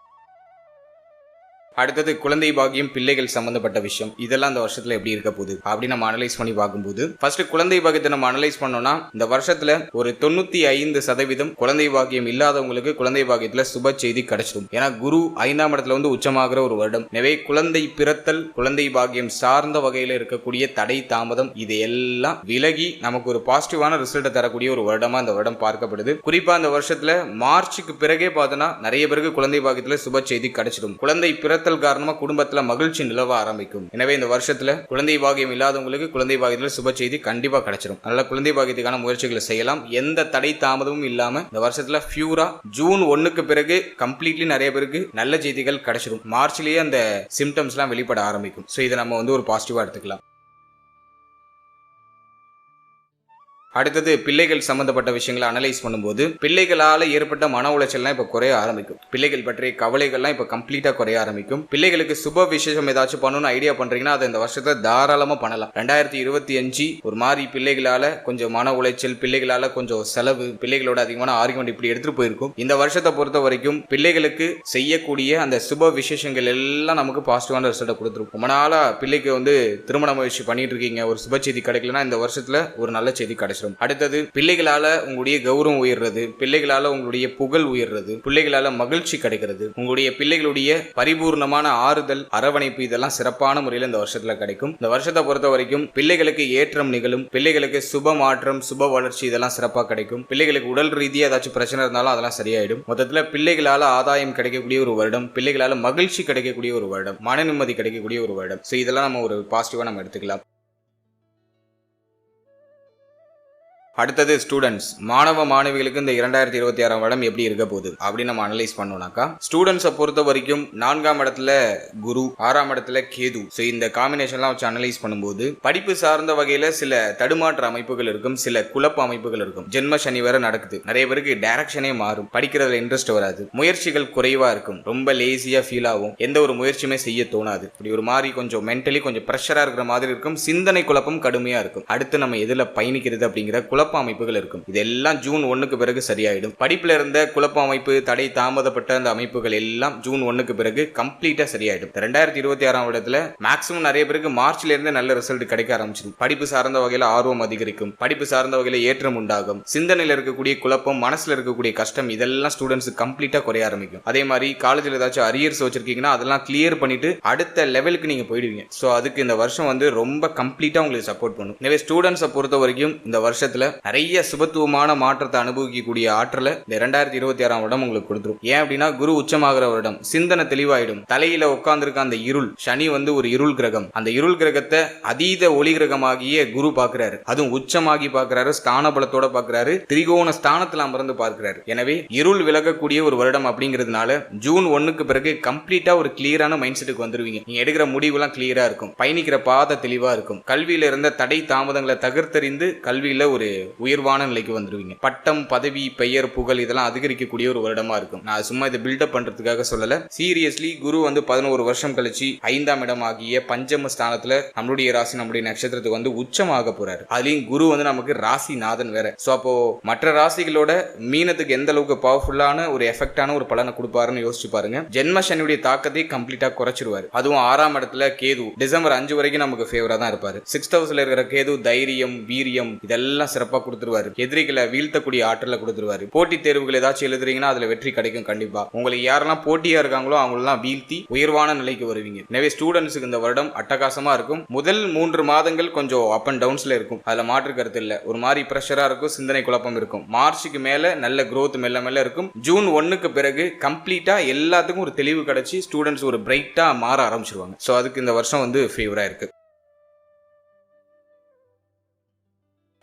அடுத்தது குழந்தை பாக்கியம், பிள்ளைகள் சம்பந்தப்பட்ட விஷயம், இதெல்லாம் இந்த வருஷத்துல எப்படி இருக்க போகுது அப்படி நம்ம அனலைஸ் பண்ணி பார்க்கும்போது ஃபர்ஸ்ட் குழந்தை பாக்கியத்தை நம்ம அனலைஸ் பண்ணோம்னா இந்த வருஷத்துல ஒரு 95% குழந்தை பாக்கியம் இல்லாதவங்களுக்கு குழந்தை பாக்கியத்துல சுப செய்தி கிடைச்சிடும். ஏன்னா குரு 5ஆம் இடத்துல வந்து உச்சமாகிற ஒரு வருடம். எனவே குழந்தை பிறத்தல், குழந்தை பாக்கியம் சார்ந்த வகையில இருக்கக்கூடிய தடை தாமதம் இது எல்லாம் விலகி நமக்கு ஒரு பாசிட்டிவான ரிசல்ட் தரக்கூடிய ஒரு வருடமா இந்த வருடம் பார்க்கப்படுது. குறிப்பா இந்த வருஷத்துல மார்ச்சுக்கு பிறகே பார்த்தோன்னா நிறைய பேருக்கு குழந்தை பாக்கியத்துல சுப செய்தி கிடைச்சிடும். குழந்தை பிறத்தல் காரணமா குடும்பத்துல மகிழ்ச்சி நிலவ ஆரம்பிக்கும். எனவே இந்த வருஷத்துல குழந்தை பாக்கியம் இல்லாதவங்களுக்கு குழந்தை பாக்கியத்துல சுப செய்தி கண்டிப்பா கிடைச்சிடும். அதனால குழந்தை பாக்கியத்துக்கான முயற்சிகளை செய்யலாம். எந்த தடை தாமதமும் இல்லாம இந்த வருஷத்துல பியூரா ஜூன் 1க்கு பிறகு கம்ப்ளீட்லி நிறைய பேருக்கு நல்ல செய்திகள் கிடைச்சிடும். மார்ச்லயே அந்த சிம்டம்ஸ் எல்லாம் வெளிப்பட ஆரம்பிக்கும். சோ இதை நம்ம வந்து ஒரு பாசிட்டிவா எடுத்துக்கலாம். அடுத்தது பிள்ளைகள் சம்பந்தப்பட்ட விஷயங்களை அனலைஸ் பண்ணும்போது பிள்ளைகளால ஏற்பட்ட மன உளைச்சல்லாம் இப்ப குறைய ஆரம்பிக்கும். பிள்ளைகள் பற்றிய கவலைகள்லாம் இப்ப கம்ப்ளீட்டா குறைய ஆரம்பிக்கும். பிள்ளைகளுக்கு சுப விசேஷம் ஏதாச்சும் பண்ணணும்னு ஐடியா பண்றீங்கன்னா அதை இந்த வருஷத்தை தாராளமா பண்ணலாம். 2025 ஒரு மாதிரி பிள்ளைகளால கொஞ்சம் மன உளைச்சல், பிள்ளைகளால கொஞ்சம் செலவு, பிள்ளைகளோட அதிகமான ஆர்குமெண்ட் இப்படி எடுத்துட்டு போயிருக்கும். இந்த வருஷத்தை பொறுத்த வரைக்கும் பிள்ளைகளுக்கு செய்யக்கூடிய அந்த சுப விசேஷங்கள் எல்லாம் நமக்கு பாசிட்டிவான ரிசல்ட்டை கொடுத்துரும். ரொம்ப நாளா பிள்ளைக்கு திருமண முயற்சி பண்ணிட்டு இருக்கீங்க, ஒரு சுப செய்தி கிடைக்கலன்னா இந்த வருஷத்துல ஒரு நல்ல செய்தி கிடைச்சிடும். அடுத்தது பிள்ளைகளால உங்களுடைய கௌரவம் உயர்றது, பிள்ளைகளால உங்களுடைய புகழ் உயர்றது, பிள்ளைகளால மகிழ்ச்சி கிடைக்கிறது, உங்களுடைய பிள்ளைகளுடைய பரிபூர்ணமான ஆறுதல், அரவணைப்பு இதெல்லாம் சிறப்பான முறையில் இந்த வருஷத்துல கிடைக்கும். இந்த வருஷத்தை பொறுத்த வரைக்கும் பிள்ளைகளுக்கு ஏற்றம் நிகழும், பிள்ளைகளுக்கு சுப மாற்றம், சுப வளர்ச்சி இதெல்லாம் சிறப்பா கிடைக்கும். பிள்ளைகளுக்கு உடல் ரீதியா ஏதாச்சும் பிரச்சனை இருந்தாலும் அதெல்லாம் சரியாயிடும். மொத்தத்துல பிள்ளைகளால ஆதாயம் கிடைக்கக்கூடிய ஒரு வருடம், பிள்ளைகளால மகிழ்ச்சி கிடைக்கக்கூடிய ஒரு வருடம், மன நிம்மதி கிடைக்கக்கூடிய ஒரு வருடம். சோ இதெல்லாம் நம்ம ஒரு பாசிட்டிவா நம்ம எடுத்துக்கலாம். அடுத்தது ஸ்டூடெண்ட்ஸ், மாணவ மாணவிகளுக்கு இந்த 2026 வருடம் எப்படி இருக்க போகுது அப்படின்னு நம்ம அனலைஸ் பண்ணோம்னாக்கா, ஸ்டூடெண்ட்ஸை பொறுத்த வரைக்கும் 4ஆம் இடத்துல குரு, 6ஆம் இடத்துல கேது. ஸோ இந்த காம்பினேஷன்லாம் வச்சு அனலைஸ் பண்ணும்போது படிப்பு சார்ந்த வகையில சில தடுமாற்ற அமைப்புகள் இருக்கும், சில குழப்ப அமைப்புகள் இருக்கும். ஜென்ம சனி வேற நடக்குது, நிறைய பேருக்கு டைரக்ஷனே மாறும், படிக்கிறதுல இன்ட்ரெஸ்ட் வராது, முயற்சிகள் குறைவா இருக்கும், ரொம்ப லேசியா ஃபீல் ஆகும், எந்த ஒரு முயற்சியுமே செய்ய தோணாது, இப்படி ஒரு மாதிரி கொஞ்சம் மென்டலி கொஞ்சம் ப்ரெஷரா இருக்கிற மாதிரி இருக்கும், சிந்தனை குழப்பம் கடுமையா இருக்கும். அடுத்து நம்ம எதுல பயணிக்கிறது அப்படிங்கிற குழப்ப அமைப்புகள் இருக்கும். இதெல்லாம் ஜூன் 1க்கு பிறகு சரியாயிடும். படிப்புல இருந்த குழப்ப அமைப்பு, தடை தாமதப்பட்ட அந்த அமைப்புகள் எல்லாம் ஜூன் 1க்கு பிறகு கம்ப்ளீட்டா சரியாயிடும். 2026 வருடத்துல மேக்ஸிமம் நிறைய பேருக்கு மார்ச்ல இருந்து நல்ல ரிசல்ட் கிடைக்க ஆரம்பிச்சிடும். படிப்பு சார்ந்த வகையில ஆர்வம் அதிகரிக்கும், படிப்பு சார்ந்த வகையில ஏற்றம் உண்டாகும், சிந்தனையில இருக்கக்கூடிய குழப்பம், மனசுல இருக்கக்கூடிய கஷ்டம் இதெல்லாம் ஸ்டூடெண்ட்ஸ் கம்ப்ளீட்டா குறைய ஆரம்பிக்கும். அதே மாதிரி காலேஜ்ல ஏதாச்சும் அரியர்ஸ் வச்சிருக்கீங்கன்னா அதெல்லாம் கிளியர் பண்ணிட்டு அடுத்த லெவலுக்கு நீங்க போயிடுவீங்க. சோ அதுக்கு இந்த வருஷம் ரொம்ப கம்ப்ளீட்டா உங்களுக்கு சப்போர்ட் பண்ணும். எனவே ஸ்டூடெண்ட்ஸை பொறுத்த வரைக்கும் இந்த வருஷத்துல நிறைய சுபத்துவமான மாற்றத்தை அனுபவிக்கக்கூடிய ஆற்றலை இந்த 2026 வருடம் உங்களுக்கு கொடுத்துரும். ஏன் அப்படின்னா குரு உச்சமாகிற வருடம், சிந்தனை தெளிவாயிடும். தலையில உட்கார்ந்துருக்க அந்த இருள், சனி ஒரு இருள் கிரகம், அந்த இருள் கிரகத்தை அதீத ஒளி கிரகமாகிய குரு பாக்குறாரு, அதுவும் உச்சமாகி பாக்குறாரு, ஸ்தான பலத்தோட பாக்குறாரு, திரிகோண ஸ்தானத்துல அமர்ந்து பார்க்கிறாரு. எனவே இருள் விலகக்கூடிய ஒரு வருடம் அப்படிங்கிறதுனால ஜூன் 1க்கு பிறகு கம்ப்ளீட்டா ஒரு கிளியரான மைண்ட் செட்டுக்கு வந்துருவீங்க. நீங்க எடுக்கிற முடிவுலாம் கிளியரா இருக்கும், பயணிக்கிற பாதை தெளிவா இருக்கும், கல்வியில இருந்த தடை தாமதங்களை தகர்த்தறிந்து கல்வியில ஒரு உயர்வான நிலைக்கு வந்துருவீங்க. பட்டம், பதவி, பெயர், புகழ் இதெல்லாம் அதிகரிக்கக்கூடிய ஒரு வருடமா இருக்கும். நான் சும்மா இதை பில்டப் பண்றதுக்காக சொல்லல, சீரியஸ்லி குரு 11 வருஷம் கழிச்சு 5ஆம் இடம் ஆகிய பஞ்சம ஸ்தானத்துல நம்மளுடைய ராசி, நம்மளுடைய நட்சத்திரத்துக்கு உச்சமாக போறாரு. அதுலயும் குரு நமக்கு ராசி நாதன் வேற. சோ அப்போ மற்ற ராசிகளோட மீனத்துக்கு எந்த அளவுக்கு பவர்ஃபுல்லான ஒரு எஃபெக்டான ஒரு பலனை கொடுப்பாருன்னு யோசிச்சு பாருங்க. ஜென்ம சனியுடைய தாக்கத்தை கம்ப்ளீட்டா குறைச்சிருவாரு. அதுவும் 6ஆம் இடத்துல கேது டிசம்பர் 5 வரைக்கும் நமக்கு ஃபேவரா தான் இருப்பாரு. 6th ஹவுஸ்ல இருக்கிற கேது தைரியம், வீரியம் இதெல்லாம் சிறப்பா கொடுத்துருவாரு. எதிரிகளை வீழ்த்தக்கூடிய ஆற்றலை கொடுத்துருவாரு. போட்டி தேர்வுகள் ஏதாச்சும் எழுதுறீங்கன்னா அதுல வெற்றி கிடைக்கும் கண்டிப்பா. உங்களுக்கு யாரெல்லாம் போட்டியா இருக்காங்களோ அவங்களெல்லாம் வீழ்த்தி உயர்வான நிலைக்கு வருவீங்க. எனவே ஸ்டூடெண்ட்ஸுக்கு இந்த வருடம் அட்டகாசமா இருக்கும். முதல் 3 மாதங்கள் கொஞ்சம் அப் அண்ட் டவுன்ஸ்ல இருக்கும், அதுல மாற்று கருத்து இல்ல. ஒரு மாதிரி பிரஷரா இருக்கும், சிந்தனை குழப்பம் இருக்கும். மார்ச்சுக்கு மேல நல்ல growth மெல்ல மெல்ல இருக்கும். ஜூன் 1க்கு பிறகு கம்ப்ளீட்டா எல்லாத்துக்கும் ஒரு தெளிவு கிடைச்சி ஸ்டூடெண்ட்ஸ் ஒரு பிரைட்டா மாற ஆரம்பிச்சிருவாங்க. சோ அதுக்கு இந்த வருஷம் ஃபேவரா இருக்கு.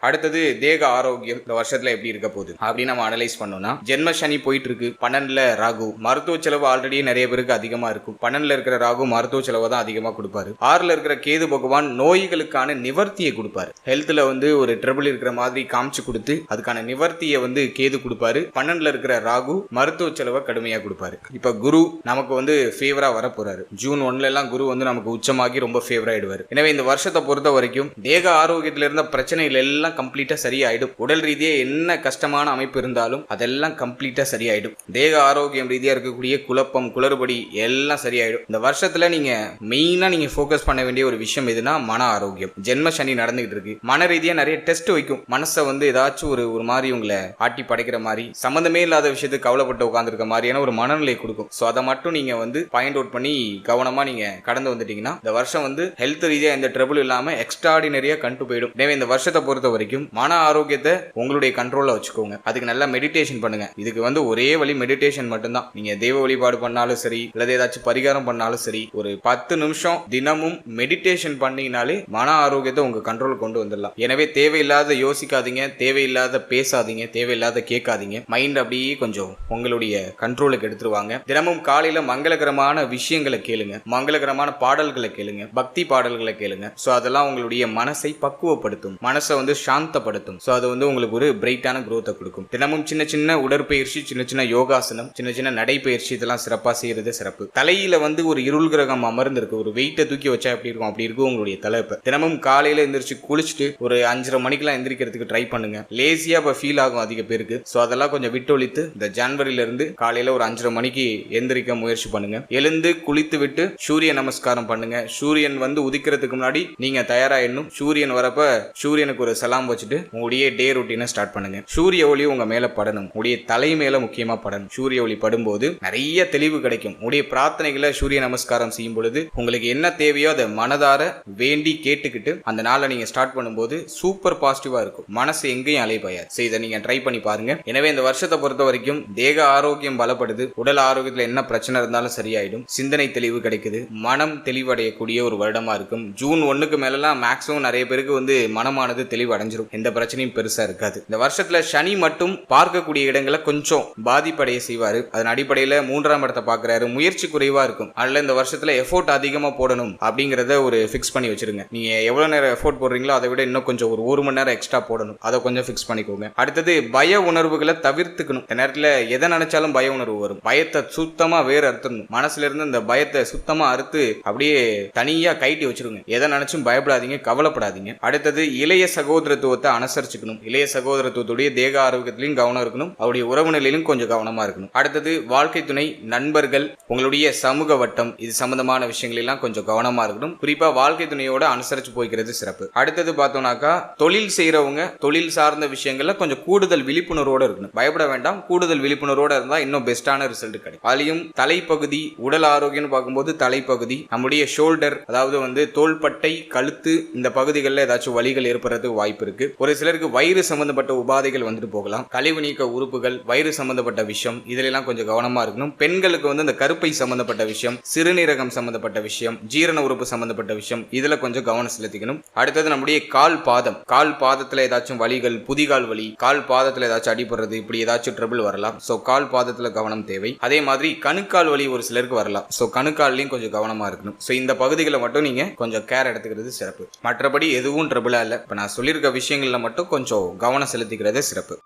அடுத்தது தேக ஆரோக்கியம் இந்த வருஷத்துல எப்படி இருக்க போகுது அப்படின்னு நம்ம அனலைஸ் பண்ணோம்னா, ஜென்ம சனி போயிட்டு இருக்கு, 12ல ராகு, மருத்துவ செலவு ஆல்ரெடி நிறைய பேருக்கு அதிகமா இருக்கும். 12ல இருக்கிற ராகு மருத்துவ செலவு தான் அதிகமா கொடுப்பாரு. 6ல இருக்கிற கேது பகவான் நோய்களுக்கான நிவர்த்தியை கொடுப்பாரு. ஹெல்த்ல ஒரு ட்ரபிள் இருக்கிற மாதிரி காமிச்சு கொடுத்து அதுக்கான நிவர்த்தியை கேது கொடுப்பாரு. 12ல இருக்கிற ராகு மருத்துவ செலவை கடுமையா கொடுப்பாரு. இப்ப குரு நமக்கு ஃபேவரா வர போறாரு. ஜூன் 1ல எல்லாம் குரு நமக்கு உச்சமாகி ரொம்ப ஃபேவரா ஆயிடுவாரு. எனவே இந்த வருஷத்தை பொறுத்த வரைக்கும் தேக ஆரோக்கியத்துல இருந்த பிரச்சனைகள் எல்லாம் கம்ப்ளீட்டா சரியாயிடும். உடல் ரீதியா என்ன கஷ்டமான அமைப்பு இருந்தாலும் அதெல்லாம் கம்ப்ளீட்டா சரியாயிடும். தேக ஆரோக்கியம் ரீதியா இருக்கக்கூடிய குழப்பம், குளறுபடி எல்லாம் சரியாயிடும். இந்த வருஷத்துல நீங்க மெயினா ஃபோக்கஸ் பண்ண வேண்டிய ஒரு விஷயம் எதுனா மன ஆரோக்கியம். ஜென்ம சனி நடந்துகிட்டு இருக்கு, மன ரீதியா நிறைய டெஸ்ட் வைக்கும். மனசை ஏதாச்சும் ஒரு மாதிரி உங்களை ஆட்டி படைக்கிற மாதிரி, சம்பந்தமே இல்லாத விஷயத்துக்கு கவலைப்பட்டு உட்கார்ந்துருக்க மாதிரியான ஒரு மனநிலை கொடுக்கும். சோ அதை மட்டும் நீங்க பாயிண்ட் அவுட் பண்ணி கவனமா நீங்க கடந்து வந்துட்டீங்கன்னா இந்த வருஷம் ஹெல்த் ரீதியா எந்த ட்ரபிள் இல்லாம எக்ஸ்ட்ராடினரியா கண்டு போயிடும். எனவே இந்த வருஷத்தை பொறுத்த வரைக்கும் மன ஆரோக்கியத்தை உங்களுடைய கண்ட்ரோல்ல வச்சுக்கோங்க. அதுக்கு நல்லா மெடிடேஷன் பண்ணுங்க. இதுக்கு ஒரே வழி மெடிடேஷன் மட்டும்தான். நீங்க தெய்வ வழிபாடு பண்ணாலும் சரி, இல்ல ஏதாச்சும் பரிகாரம் பண்ணாலும் சரி, ஒரு 10 நிமிஷம் தினமும் மெடிடேஷன் பண்ணீங்கனாலே மன ஆரோக்கியத்தை உங்க கண்ட்ரோல் கொண்டு வந்துடலாம். எனவே தேவையில்லாத யோசிக்காதீங்க, தேவையில்லாத பேசாதீங்க, தேவையில்லாத கேட்காதீங்க. மைண்ட் அப்படியே கொஞ்சம் உங்களுடைய கண்ட்ரோலுக்கு எடுத்துருவாங்க. தினமும் காலையில மங்களகரமான விஷயங்களை கேளுங்க, மங்களகரமான பாடல்களை கேளுங்க, பக்தி பாடல்களை கேளுங்க. சோ அதெல்லாம் உங்களுடைய மனசை பக்குவப்படுத்தும், மனசை சாந்தப்படுத்தும். ஸோ அது வந்து உங்களுக்கு ஒரு பிரைட்டான growth கொடுக்கும். தினமும் சின்ன சின்ன உடற்பயிற்சி, சின்ன சின்ன யோகாசனம், சின்ன சின்ன நடைப்பயிற்சி இதெல்லாம் சிறப்பாக செய்யறது சிறப்பு. தலையில வந்து ஒரு இருள் கிரகம் அமர்ந்திருக்கு, ஒரு வெயிட்டை தூக்கி வச்சா எப்படி இருக்கும் அப்படி இருக்கும் உங்களுடைய தலை. தினமும் காலையில எந்திரிச்சு குளிச்சுட்டு ஒரு 5:30 மணிக்கெல்லாம் எந்திரிக்கிறதுக்கு ட்ரை பண்ணுங்க. லேசியா ஃபீல் ஆகும் அதிக பேருக்கு. ஸோ அதெல்லாம் கொஞ்சம் விட்டொழித்து இந்த ஜனவரியில இருந்து காலையில ஒரு 5:30 மணிக்கு எந்திரிக்க முயற்சி பண்ணுங்க. எழுந்து குளித்து விட்டு சூரிய நமஸ்காரம் பண்ணுங்க. சூரியன் வந்து உதிக்கிறதுக்கு முன்னாடி நீங்க தயாராயிடணும். சூரியன் வரப்ப சூரியனுக்கு ஒரு சலாம் வச்சுட்டு உங்களுடைய டே ரொட்டீனை ஸ்டார்ட் பண்ணுங்க. சூரிய ஒளி உங்க மேல படணும், உங்களுடைய தலை மேல முக்கியமா படணும். சூரிய ஒளி படும்போது நிறைய தெளிவு கிடைக்கும். உங்களுடைய பிரார்த்தனைகளை சூரிய நமஸ்காரம் செய்யும் பொழுது உங்களுக்கு என்ன தேவையோ அதை மனதார வேண்டி கேட்டுக்கிட்டு அந்த நாளை நீங்க ஸ்டார்ட் பண்ணும்போது சூப்பர் பாசிட்டிவா இருக்கும். மனசு எங்கேயும் அலைபாயாது. இதை நீங்க ட்ரை பண்ணி பாருங்க. எனவே இந்த வருஷத்தை பொறுத்த வரைக்கும் தேக ஆரோக்கியம் பலப்படுது, உடல் ஆரோக்கியத்தில் என்ன பிரச்சனை இருந்தாலும் சரியாயிடும், சிந்தனை தெளிவு கிடைக்குது, மனம் தெளிவடையக்கூடிய ஒரு வருடமா இருக்கும். ஜூன் 1க்கு மேலாம் மேக்ஸிமம் நிறைய பேருக்கு வந்து மனமானது தெளிவு அடைஞ்சிரும். எந்த பிரச்சனையும் பெருசா இருக்காது. இந்த வருஷத்துல சனி மட்டும் பார்க்கக்கூடிய இடங்களை கொஞ்சம் பாதிப்படைய செய்வாரு. அதன் அடிப்படையில 3ஆம் இடத்தை பார்க்கிறாரு. முயற்சி குறைவா இருக்கும். அதுல இந்த வருஷத்துல எஃபோர்ட் அதிகமா போடணும் அப்படிங்கறத ஒரு ஃபிக்ஸ் பண்ணி வச்சிருங்க. நீங்க எவ்வளவு நேரம் எஃபோர்ட் போடுறீங்களோ அதை விட இன்னும் கொஞ்சம் ஒரு மணி நேரம் எக்ஸ்ட்ரா போடணும். அதை கொஞ்சம் ஃபிக்ஸ் பண்ணிக்கோங்க. அடுத்தது பய உணர்வுகளை தவிர்த்துக்கணும். இந்த நேரத்துல எதை நினைச்சாலும் பய உணர்வு வரும். பயத்தை சுத்தமா வேற அறுத்துடணும். மனசுல இருந்து இந்த பயத்தை சுத்தமா அறுத்து அப்படியே தனியா கைட்டி வச்சிருங்க. எதை நினைச்சும் பயப்படாதீங்க, கவலைப்படாதீங்க. அடுத்தது இளைய சகோதரத்துவத்தை அனுசரிச்சுக்கணும். இளைய சகோதரத்துவத்துடைய தேக ஆரோக்கியத்திலையும் கவனம் இருக்கணும். அவருடைய உறவு நிலையிலும் கொஞ்சம் கவனமா இருக்கணும். அடுத்தது வாழ்க்கை துணை, நண்பர்கள், உங்களுடைய சமூக வட்டம் இது சம்பந்தமான விஷயங்கள் எல்லாம் கொஞ்சம் கவனமா இருக்கணும். குறிப்பா வாழ்க்கை துணையோட அனுசரிச்சு போய்க்கிறது சிறப்பு. அடுத்தது பார்த்தோம்னாக்கா தொழில் செய்யறவங்க தொழில் சார்ந்த விஷயங்கள்ல கொஞ்சம் கூடுதல் விழிப்புணர்வோட இருக்கணும். பயப்பட வேண்டாம். கூடுதல் விழிப்புணர்வோட இருந்தா இன்னும் பெஸ்டான ரிசல்ட் கிடைக்கும். அதுலயும் தலைப்பகுதி உடல் ஆரோக்கியம் பார்க்கும்போது தலைப்பகுதி, நம்முடைய ஷோல்டர் அதாவது வந்து தோள்பட்டை, கழுத்து இந்த பகுதிகளில் ஏதாச்சும் வலிகள் ஏற்படுறதுக்கு வாய்ப்பு இருக்கு. ஒரு சிலருக்கு வயிறு சம்பந்தப்பட்ட உபாதைகள் வந்துட்டு போகலாம். கழிவு நீக்க உறுப்புகள், வயிறு சம்பந்தப்பட்ட விஷயம் இதெல்லாம் கொஞ்சம் கவனமா இருக்கணும். பெண்களுக்கு வந்து இந்த கருப்பை சம்பந்தப்பட்ட விஷயம், சிறுநீரகம் சம்பந்தப்பட்ட விஷயம், ஜீரண உறுப்பு சம்பந்தப்பட்ட விஷயம் இதுல கொஞ்சம் கவனம் செலுத்திக்கணும். அடுத்தது நம்முடைய கால் பாதம், கால் பாதத்துல ஏதாச்சும் வலிகள், புதிகால் வலி, கால் பாதத்துல ஏதாச்சும் அடிபடுறது, இப்படி ஏதாச்சும் ட்ரபிள் வரலாம். சோ கால் பாதத்துல கவனம் தேவை. அதே மாதிரி கணுக்கால் வலி ஒரு சிலருக்கு வரலாம். சோ கணுக்கால்லையும் கொஞ்சம் கவனமா இருக்கணும். சோ இந்த பகுதிகளை மட்டும் நீங்க கொஞ்சம் கேர் எடுத்துக்கிறது சிறப்பு. மற்றபடி எதுவும் ட்ரபிளா இல்ல. இப்ப நான் சொல்லியிருக்க விஷயங்கள்ல மட்டும் கொஞ்சம் கவனம் செலுத்திக்கிறது சிறப்பு.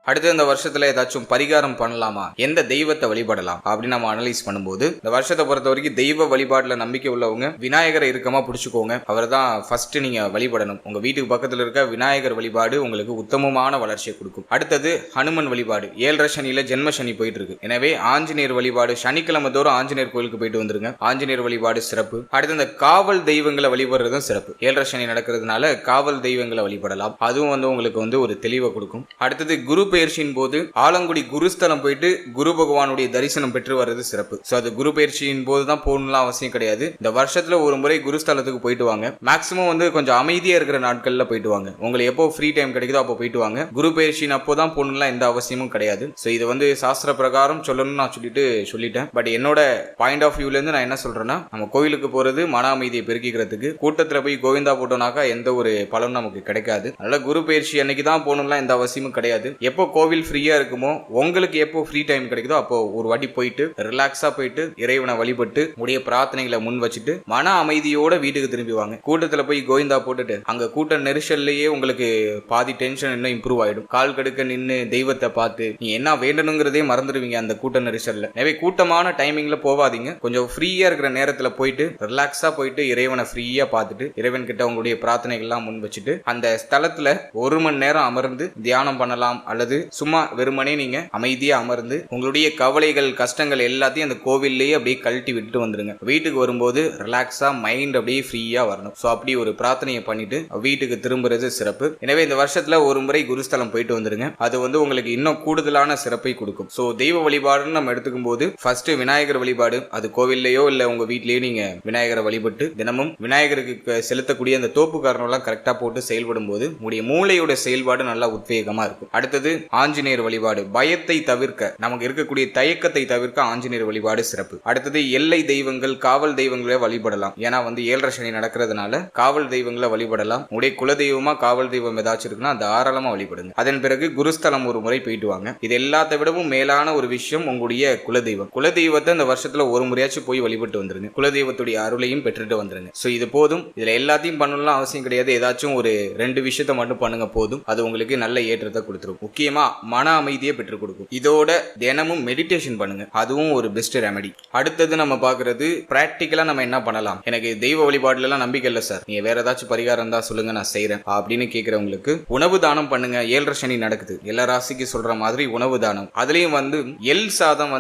அடுத்து இந்த வருஷத்துல ஏதாச்சும் பரிகாரம் பண்ணலாமா, எந்த தெய்வத்தை வழிபடலாம் அப்படின்னு நம்ம அனலைஸ் பண்ணும்போது இந்த வருஷத்தை பொறுத்த வரைக்கும் தெய்வ வழிபாட்டுல நம்பிக்கை உள்ளவங்க விநாயகரை இறுக்கமா பிடிச்சுக்கோங்க. அவர் தான் ஃபர்ஸ்ட் நீங்க வழிபடணும். உங்க வீட்டுக்கு பக்கத்துல இருக்க விநாயகர் வழிபாடு உங்களுக்கு உத்தமமான வளர்ச்சியை கொடுக்கும். அடுத்தது ஹனுமன் வழிபாடு. 7.5 சனியில ஜென்ம சனி போயிட்டு இருக்கு. எனவே ஆஞ்சநேயர் வழிபாடு, சனிக்கிழமை தோறும் ஆஞ்சநேயர் கோயிலுக்கு போயிட்டு வந்துருங்க. ஆஞ்சநேயர் வழிபாடு சிறப்பு. அடுத்து இந்த காவல் தெய்வங்களை வழிபடுறதும் சிறப்பு. 7.5 சனி நடக்கிறதுனால காவல் தெய்வங்களை வழிபடலாம். அதுவும் வந்து உங்களுக்கு வந்து ஒரு தெளிவை கொடுக்கும். அடுத்தது குரு பயிற்சியின் போது ஆலங்குடி குருஸ்தலம் போயிட்டு குரு பகவானுடைய தரிசனம் பெற்று வர்றது சிறப்பு. சோ அது குரு பயிற்சியின் போது தான் போகணும்லாம் அவசியம் கிடையாது. இந்த வருஷத்துல ஒரு முறை குருஸ்தலத்துக்கு போயிட்டு வாங்க. மேக்ஸிமம் வந்து கொஞ்சம் அமைதியா இருக்கிற நாட்கள்ல போயிட்டு வாங்க. உங்களுக்கு எப்போ ஃப்ரீ டைம் கிடைக்குதோ அப்போ போயிட்டு வாங்க. குரு பயிற்சியின் அப்போதான் போகணும்லாம் எந்த அவசியமும் கிடையாது. சோ இது வந்து சாஸ்திர பிரகாரம் சொல்லணும்னு நான் சொல்லிட்டேன். பட் என்னோட பாயிண்ட் ஆஃப் வியூல இருந்து நான் என்ன சொல்றேன்னா, நம்ம கோயிலுக்கு போறது மன அமைதியை பெருக்கிக்கிறதுக்கு. கூட்டத்துல போய் கோவிந்தா போட்டோம்னாக்கா எந்த ஒரு பலனும் நமக்கு கிடைக்காது. அதனால குரு பயிற்சி அன்னைக்கு தான் போகணும்லாம் எந்த அவசியமும் கிடையாது. எப்போ கோவில் ஃப்ரீயா இருக்குமோ, உங்களுக்கு எப்போ ஃப்ரீ டைம் கிடைக்குதோ அப்போ ஒரு வாட்டி போயிட்டு ரிலாக்ஸா போயிட்டு இறைவனை வழிபட்டு உடைய பிரார்த்தனைகளை முன் வச்சுட்டு மன அமைதியோட வீட்டுக்கு திரும்பி வாங்க. கூட்டத்துல போய் கோவிந்தா போட்டுட்டு அங்க கூட்ட நெரிசல்லையே உங்களுக்கு பாதி டென்ஷன் இன்னும் இம்ப்ரூவ் ஆயிடும். கால் கடுக்க நின்று தெய்வத்தை பார்த்து நீ என்ன வேண்டணுங்கிறதே மறந்துடுவீங்க அந்த கூட்ட நெரிசல்ல. எனவே கூட்டமான டைமிங்ல போவாதீங்க. கொஞ்சம் ஃப்ரீயா இருக்கிற நேரத்துல போயிட்டு ரிலாக்ஸா போயிட்டு இறைவனை ஃப்ரீயா பார்த்துட்டு இறைவன் கிட்ட உங்களுடைய பிரார்த்தனைகள் எல்லாம் முன் வச்சுட்டு அந்த ஸ்தலத்துல 1 மணி நேரம் அமர்ந்து தியானம் பண்ணலாம். அல்லது சும்மா வெறுமனே நீங்க அமைதியா அமர்ந்து உங்களுடைய கவலைகள் கஷ்டங்கள் எல்லாத்தையும் அந்த கோவில்லையே அப்படியே கழட்டி விட்டு வந்துருங்க. வீட்டுக்கு வரும்போது ரிலாக்ஸா மைண்ட் அப்படியே ஃப்ரீயா வரணும். சோ அப்படி ஒரு பிரார்த்தனையை பண்ணிட்டு வீட்டுக்கு திரும்புறது சிறப்பு. எனவே இந்த வருஷத்துல ஒரு முறை குருஸ்தலம் போயிட்டு வந்துருங்க. அது வந்து உங்களுக்கு இன்னும் கூடுதலான சிறப்பை கொடுக்கும். சோ தெய்வ வழிபாடுன்னு நம்ம எடுத்துக்கும் போது ஃபர்ஸ்ட் விநாயகர் வழிபாடு, அது கோவில்லையோ இல்ல உங்க வீட்லயோ நீங்க விநாயகரை வழிபட்டு தினமும் விநாயகருக்கு செலுத்தக்கூடிய அந்த தோப்பு காரணம் எல்லாம் கரெக்டா போட்டு செயல்படும் போது உங்களுடைய மூளையோட செயல்பாடு நல்லா உத்வேகமா இருக்கும். அடுத்தது ஆஞ்சநேயர் வழிபாடு, பயத்தை தவிர்க்க, நமக்கு இருக்கக்கூடிய தயக்கத்தை தவிர்க்க ஆஞ்சநேயர் வழிபாடு சிறப்பு. அடுத்தது எல்லை தெய்வங்கள், காவல் தெய்வங்களை வழிபடலாம். ஏன்னா 7 சனி நடக்கிறதுனால காவல் தெய்வங்களை வழிபடலாம். உடைய குல தெய்வமா காவல் தெய்வம் ஏதாச்சும் இருக்குன்னா தாராளமா வழிபடுங்க. அதன் பிறகு குருஸ்தலம் ஒரு முறை போயிட்டு வாங்க. இது எல்லாத்தை விடவும் மேலான ஒரு விஷயம் உங்களுடைய குலதெய்வம். குலதெய்வத்தை இந்த வருஷத்துல ஒரு முறையாச்சும் போய் வழிபட்டு வந்துருங்க. குலதெய்வத்துடைய அருளையும் பெற்றுட்டு வந்துருங்க. சோ இது போதும். இதுல எல்லாத்தையும் பண்ணலாம் அவசியம் கிடையாது. ஏதாச்சும் ஒரு 2 விஷயத்த மட்டும் பண்ணுங்க போதும். அது உங்களுக்கு நல்ல ஏற்றத்தை கொடுத்துரும். முக்கியமா மன அமைதியை பெற்றுக் கொடுக்கும். இதோட தினமும் மெடிடேஷன் பண்ணுங்க. அதுவும் ஒரு பெஸ்ட் ரெமெடி. அடுத்தது நம்ம பாக்குறது பிராக்டிக்கலா நம்ம என்ன பண்ணலாம். எனக்கு தெய்வ வழிபாடுல எல்லாம் நம்பிக்கை இல்ல சார், நீங்க வேற ஏதாச்சும் பரிகாரம் தான் சொல்லுங்க நான் செய்யறேன் அப்படின்னு கேட்கிறவங்களுக்கு உணவு தானம் பண்ணுங்க. 7 சனி நடக்குது. எல்லா ராசிக்கு சொல்ற மாதிரி உணவு தானம். அதுலயும் எள் சாதம்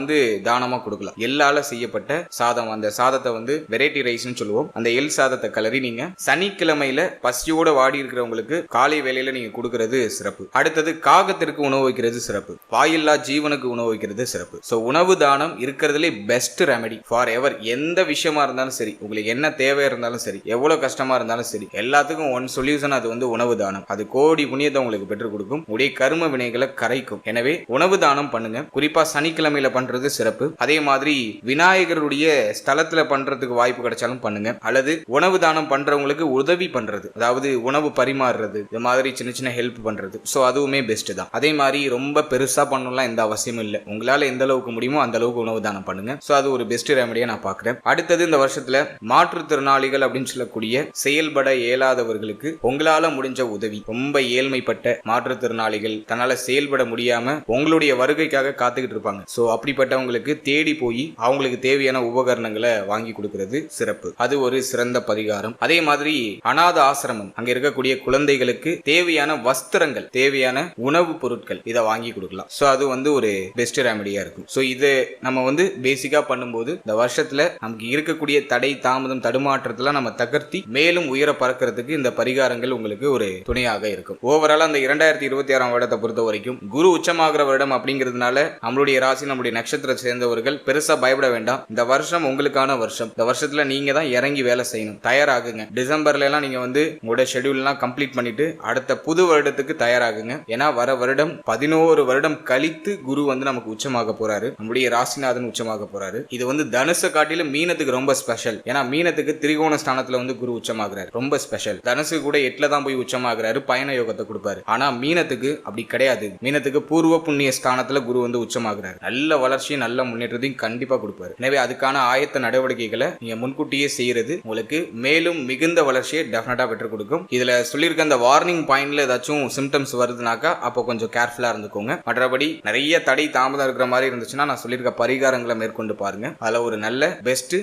தானமா கொடுக்கலாம். எள்ளால செய்யப்பட்ட சாதம். அந்த சாதத்தை வெரைட்டி ரைஸ்னு சொல்லுவோம். அந்த எள் சாதத்தை கலரி நீங்க சனிக்கிழமையில பசியோட வாடி இருக்கிறவங்களுக்கு காலை வேளையில நீங்க கொடுக்கிறது சிறப்பு. அடுத்தது காகத்திற்கு உணவு வைக்கிறது சிறப்பு. வாயில்லா ஜீவனுக்கு உணவு வைக்கிறது சிறப்பு. சோ உணவு தானம் இருக்கிறதுலே பெஸ்ட் ரெமெடி ஃபார் எவர். எந்த விஷயமா இருந்தாலும் சரி, உங்களுக்கு என்ன தேவை இருந்தாலும் சரி, எவ்வளவு கஷ்டமா இருந்தாலும் சரி, எல்லாத்துக்கும் ஒன் சொல்யூஷன். அது உணவு தானம். அது கோடி புண்ணியத்தை உங்களுக்கு பெற்றுக் கொடுக்கும். உடைய கர்ம வினைகளை கரைக்கும். எனவே உணவு தானம் பண்ணுங்க. குறிப்பா சனிக்கிழமையில பண்றது சிறப்பு. அதே மாதிரி விநாயகருடைய ஸ்தலத்துல பண்றதுக்கு வாய்ப்பு கிடைச்சாலும் பண்ணுங்க. அல்லது உணவு தானம் பண்றவங்களுக்கு உதவி பண்றது, அதாவது உணவு பரிமாறுறது, இது மாதிரி சின்ன சின்ன ஹெல்ப் பண்றது. சோ அதுவுமே பெஸ்ட் தான். அதே மாதிரி ரொம்ப பெருசா பண்ணலாம் எந்த அவசியமும் இல்லை. உங்களால எந்த அளவுக்கு முடியுமோ அந்த அளவுக்கு உணவு தானம் பண்ணுங்க. சோ அது ஒரு பெஸ்ட் ரெமடியா நான் பாக்குறேன். அடுத்தது இந்த வருஷத்துல மாற்றுத்திறனாளிகள் அப்படின்னு சொல்லக்கூடிய செயல்பட இயலாதவர்களுக்கு உங்களால முடிஞ்ச உதவி. ரொம்ப ஏழ்மைப்பட்ட மாற்றுத்திறனாளிகள் தன்னால செயல்பட முடியாம உங்களுடைய வருகைக்காக காத்துக்கிட்டு இருப்பாங்க. சோ அப்படிப்பட்டவங்களுக்கு தேடி போய் அவங்களுக்கு தேவையான உபகரணங்களை வாங்கி கொடுக்கிறது சிறப்பு. அது ஒரு சிறந்த பரிகாரம். அதே மாதிரி அநாத ஆசிரமம், அங்க இருக்கக்கூடிய குழந்தைகளுக்கு தேவையான வஸ்திரங்கள், தேவையான உணவுப் பொருட்கள் இதை வாங்கி கொடுக்கலாம். சோ அது ஒரு பெஸ்ட் ரெமடியா இருக்கும். சோ இது நம்ம பேசிக்கா பண்ணும்போது இந்த வருஷத்துல நமக்கு இருக்கக்கூடிய தடை தாமதம் தடுமாற்றத்துல நம்ம தகர்த்தி மேலும் உயர பறக்கிறதுக்கு இந்த பரிகாரங்கள் உங்களுக்கு ஒரு துணையாக இருக்கும். ஓவரால் அந்த 2026 வருடத்தை பொறுத்த வரைக்கும் குரு உச்சமாகிற வருடம் அப்படிங்கிறதுனால நம்மளுடைய ராசி, நம்மளுடைய நட்சத்திரத்தை சேர்ந்தவர்கள் பெருசா பயப்பட வேண்டாம். இந்த வருஷம் உங்களுக்கான வருஷம். இந்த வருஷத்துல நீங்க தான் இறங்கி வேலை செய்யணும். தயாராகுங்க. டிசம்பர்ல எல்லாம் நீங்க உங்களோட ஷெட்யூல் எல்லாம் கம்ப்ளீட் பண்ணிட்டு அடுத்த புது வருடத்துக்கு தயாராகுங்க. ஏன்னா வர வருடம் 11 வருடம் கழித்து குரு நமக்கு உச்சமாக போறாரு. நம்முடைய ராசிநாதன் உச்சமாக போறாரு. இது தனுசை காட்டிலும் மீனத்துக்கு ரொம்ப ஸ்பெஷல். ஏன்னா மீனத்துக்கு திரிகோண ஸ்தானத்துல குரு உச்சமாகிறாரு. ரொம்ப ஸ்பெஷல். தனுசு கூட 8ல தான் போய் உச்சமாகிறாரு. பயண யோகத்தை கொடுப்பாரு. ஆனா மீனத்துக்கு அப்படி கிடையாது. மீனத்துக்கு பூர்வ புண்ணிய ஸ்தானத்துல குரு உச்சமாகிறாரு. நல்ல வளர்ச்சியும் நல்ல முன்னேற்றத்தையும் கண்டிப்பா கொடுப்பாரு. எனவே அதுக்கான ஆயத்த நடவடிக்கைகளை நீங்க முன்கூட்டியே செய்யறது உங்களுக்கு மேலும் மிகுந்த வளர்ச்சியை டெஃபினட்டா பெற்றுக் கொடுக்கும். இதுல சொல்லியிருக்க அந்த வார்னிங் பாயிண்ட்ல ஏதாச்சும் சிம்டம்ஸ் வருதுனாக்கா அப்போ கொஞ்சம் கேர்ஃபுல்லா இருந்துக்கோங்க. மற்றபடி நிறைய தடை தாமதம் இருக்கிற மாதிரி இருந்துச்சுன்னா நான் சொல்லியிருக்க பரிகாரங்களை மேற்கொண்டு பாருங்க. அதுல ஒரு நல்ல பெஸ்ட்.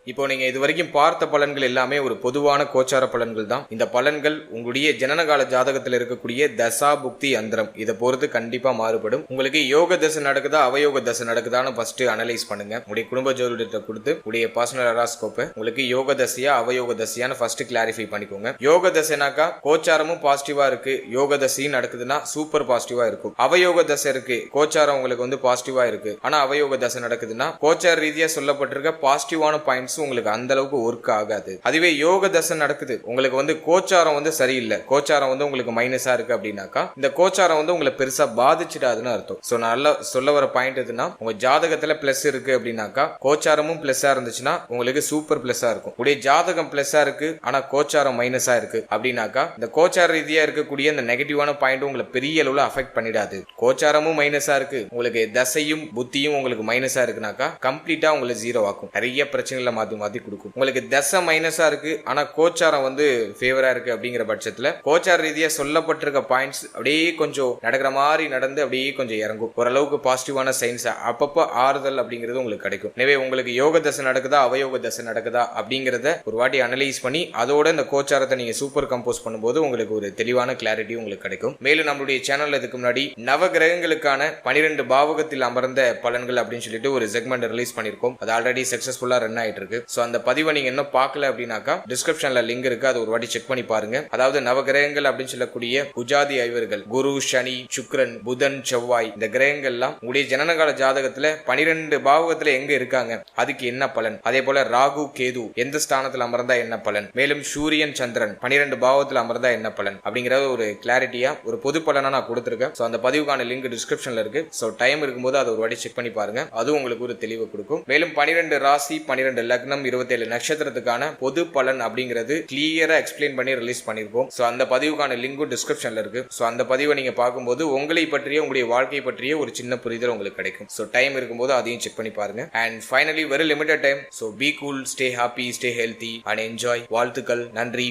இப்போ நீங்க இது வரைக்கும் பார்த்த பலன்கள் எல்லாமே ஒரு பொதுவான கோச்சார பலன்கள் தான். இந்த பலன்கள் உங்களுடைய ஜனனகால ஜாதகத்தில் இருக்கக்கூடிய தசா புக்தி அந்தரம் இதை பொறுத்து கண்டிப்பா மாறுபடும். உங்களுக்கு யோக தசை நடக்குதா அவயோக தசை நடக்குதான்னு ஃபர்ஸ்ட் அனலைஸ் பண்ணுங்க. உங்களுடைய குடும்ப ஜோதிடத்தை கொடுத்து உங்களுடைய பர்சனல் ஹெராஸ்கோப்பை உங்களுக்கு யோக தசையா அவயோக தசையான்னு ஃபர்ஸ்ட் கிளாரிஃபை பண்ணிக்கோங்க. யோக தசைனாக்கா கோச்சாரமும் பாசிட்டிவா இருக்கு, யோக தசையும் நடக்குதுன்னா சூப்பர் பாசிட்டிவா இருக்கும். அவயோக தசை இருக்கு, கோச்சாரம் உங்களுக்கு பாசிட்டிவா இருக்கு, ஆனா அவயோக தசை நடக்குதுன்னா கோச்சார ரீதியா சொல்லப்பட்டிருக்க பாசிட்டிவான பாயிண்ட்ஸ் உங்களுக்கு அந்த அளவுக்கு ஒர்க் ஆகாது. அதுவே யோக தசை நடக்குது, உங்களுக்கு கோச்சாரம் சரியில்லை, கோச்சாரம் உங்களுக்கு மைனஸா இருக்கு அப்படின்னாக்கா இந்த கோச்சாரம் உங்களை பெருசா பாதிச்சிடாதுன்னு அர்த்தம். சோ நல்லா சொல்ல வர பாயிண்ட் எதுனா, உங்க ஜாதகத்துல பிளஸ் இருக்கு அப்படின்னாக்கா கோச்சாரமும் பிளஸ்ஸா இருந்துச்சுன்னா உங்களுக்கு சூப்பர் பிளஸ்ஸா இருக்கும். உடைய ஜாதகம் பிளஸ்ஸா இருக்கு ஆனா கோச்சாரம் மைனஸா இருக்கு அப்படின்னாக்கா இந்த கோச்சார ரீதியா இருக்கக்கூடிய இந்த நெகட்டிவான பாயிண்ட் உங்களை பெரிய அளவுல அஃபெக்ட் பண்ணிடாது. கோச்சாரமும் மைனஸா இருக்கு, உங்களுக்கு தசையும் புத்தியும் உங்களுக்கு மைனஸா இருக்குனாக்கா கம்ப்ளீட்டா உங்களை ஜீரோ ஆக்கும். நிறைய பிரச்சனைகளை மாத்தி கொடுக்கும். உங்களுக்கு தசை மைனஸா இருக்கு ஆனா கோச்சாரம் ஃபேவரா இருக்கு அப்படிங்கிற பட்சத்துல கோச்சார ரீதியா சொல்லப்பட்டிருக்க பாயிண்ட்ஸ் அப்படியே கொஞ்சம் நடக்கிற மாதிரி நடந்து அப்படியே கொஞ்சம் இறங்கும். ஓரளவுக்கு பாசிட்டிவான சைன்ஸ் அப்பப்போ ஆறுதல் அப்படிங்கிறது உங்களுக்கு கிடைக்கும். எனவே உங்களுக்கு யோக தசை நடக்குதா அவயோக தசை நடக்குதா அப்படிங்கறத ஒரு வாட்டி அனலைஸ் பண்ணி அதோட இந்த கோச்சாரத்தை நீங்க சூப்பர் கம்போஸ் பண்ணும்போது உங்களுக்கு ஒரு தெளிவான கிளாரிட்டி உங்களுக்கு கிடைக்கும். மேலும் நம்மளுடைய சேனல்ல இதுக்கு முன்னாடி நவ கிரகங்களுக்கான 12 பாவகத்தில் அமர்ந்த பலன்கள் அப்படின்னு சொல்லிட்டு ஒரு செக்மெண்ட் ரிலீஸ் பண்ணிருக்கோம். அது ஆல்ரெடி சக்சஸ்ஃபுல்லா ரன் ஆயிட்டு இருக்கு. இருக்கு. சோ அந்த பதிவை நீங்க இன்னும் பார்க்கல அப்படின்னாக்கா டிஸ்கிரிப்ஷன்ல லிங்க் இருக்கு, அது ஒரு வாட்டி செக் பண்ணி பாருங்க. அதாவது நவகிரகங்கள் அப்படின்னு சொல்லக்கூடிய புஜாதி ஐவர்கள் குரு, சனி, சுக்கிரன், புதன், செவ்வாய் இந்த கிரகங்கள் எல்லாம் உங்களுடைய ஜனனகால ஜாதகத்துல 12 பாவகத்துல எங்க இருக்காங்க, அதுக்கு என்ன பலன், அதே போல ராகு, கேது எந்த ஸ்தானத்துல அமர்ந்தா என்ன பலன், மேலும் சூரியன், சந்திரன் 12 பாவத்துல அமர்ந்தா என்ன பலன் அப்படிங்கறது ஒரு கிளாரிட்டியா ஒரு பொது பலனா நான் கொடுத்திருக்கேன். சோ அந்த பதிவுக்கான லிங்க் டிஸ்கிரிப்ஷன்ல இருக்கு. சோ டைம் இருக்கும்போது அதை ஒரு வாட்டி செக் பண்ணி பாருங்க, அது உங்களுக்கு ஒரு தெளிவு கொடுக்கும். மேலும் 12 ராசி, 12 லக்னம், 27 நட்சத்திரத்துக்கான பொது பலன் அப்படிங்கிறது கிளியரா எக்ஸ்பிளைன் பண்ணி ரிலீஸ் பண்ணிருக்கோம். சோ அந்த பதிவுக்கான லிங்கும் டிஸ்கிரிப்ஷன்ல இருக்கு. சோ அந்த பதிவை நீங்க பார்க்கும்போது உங்களை பற்றிய உங்களுடைய வாழ்க்கை பற்றிய ஒரு சின்ன புரிதல் உங்களுக்கு கிடைக்கும். சோ டைம் இருக்கும்போது அதையும் செக் பண்ணி பாருங்க. And finally very limited time. So be cool, stay happy, stay healthy and enjoy. வாழ்த்துக்கள், நன்றி.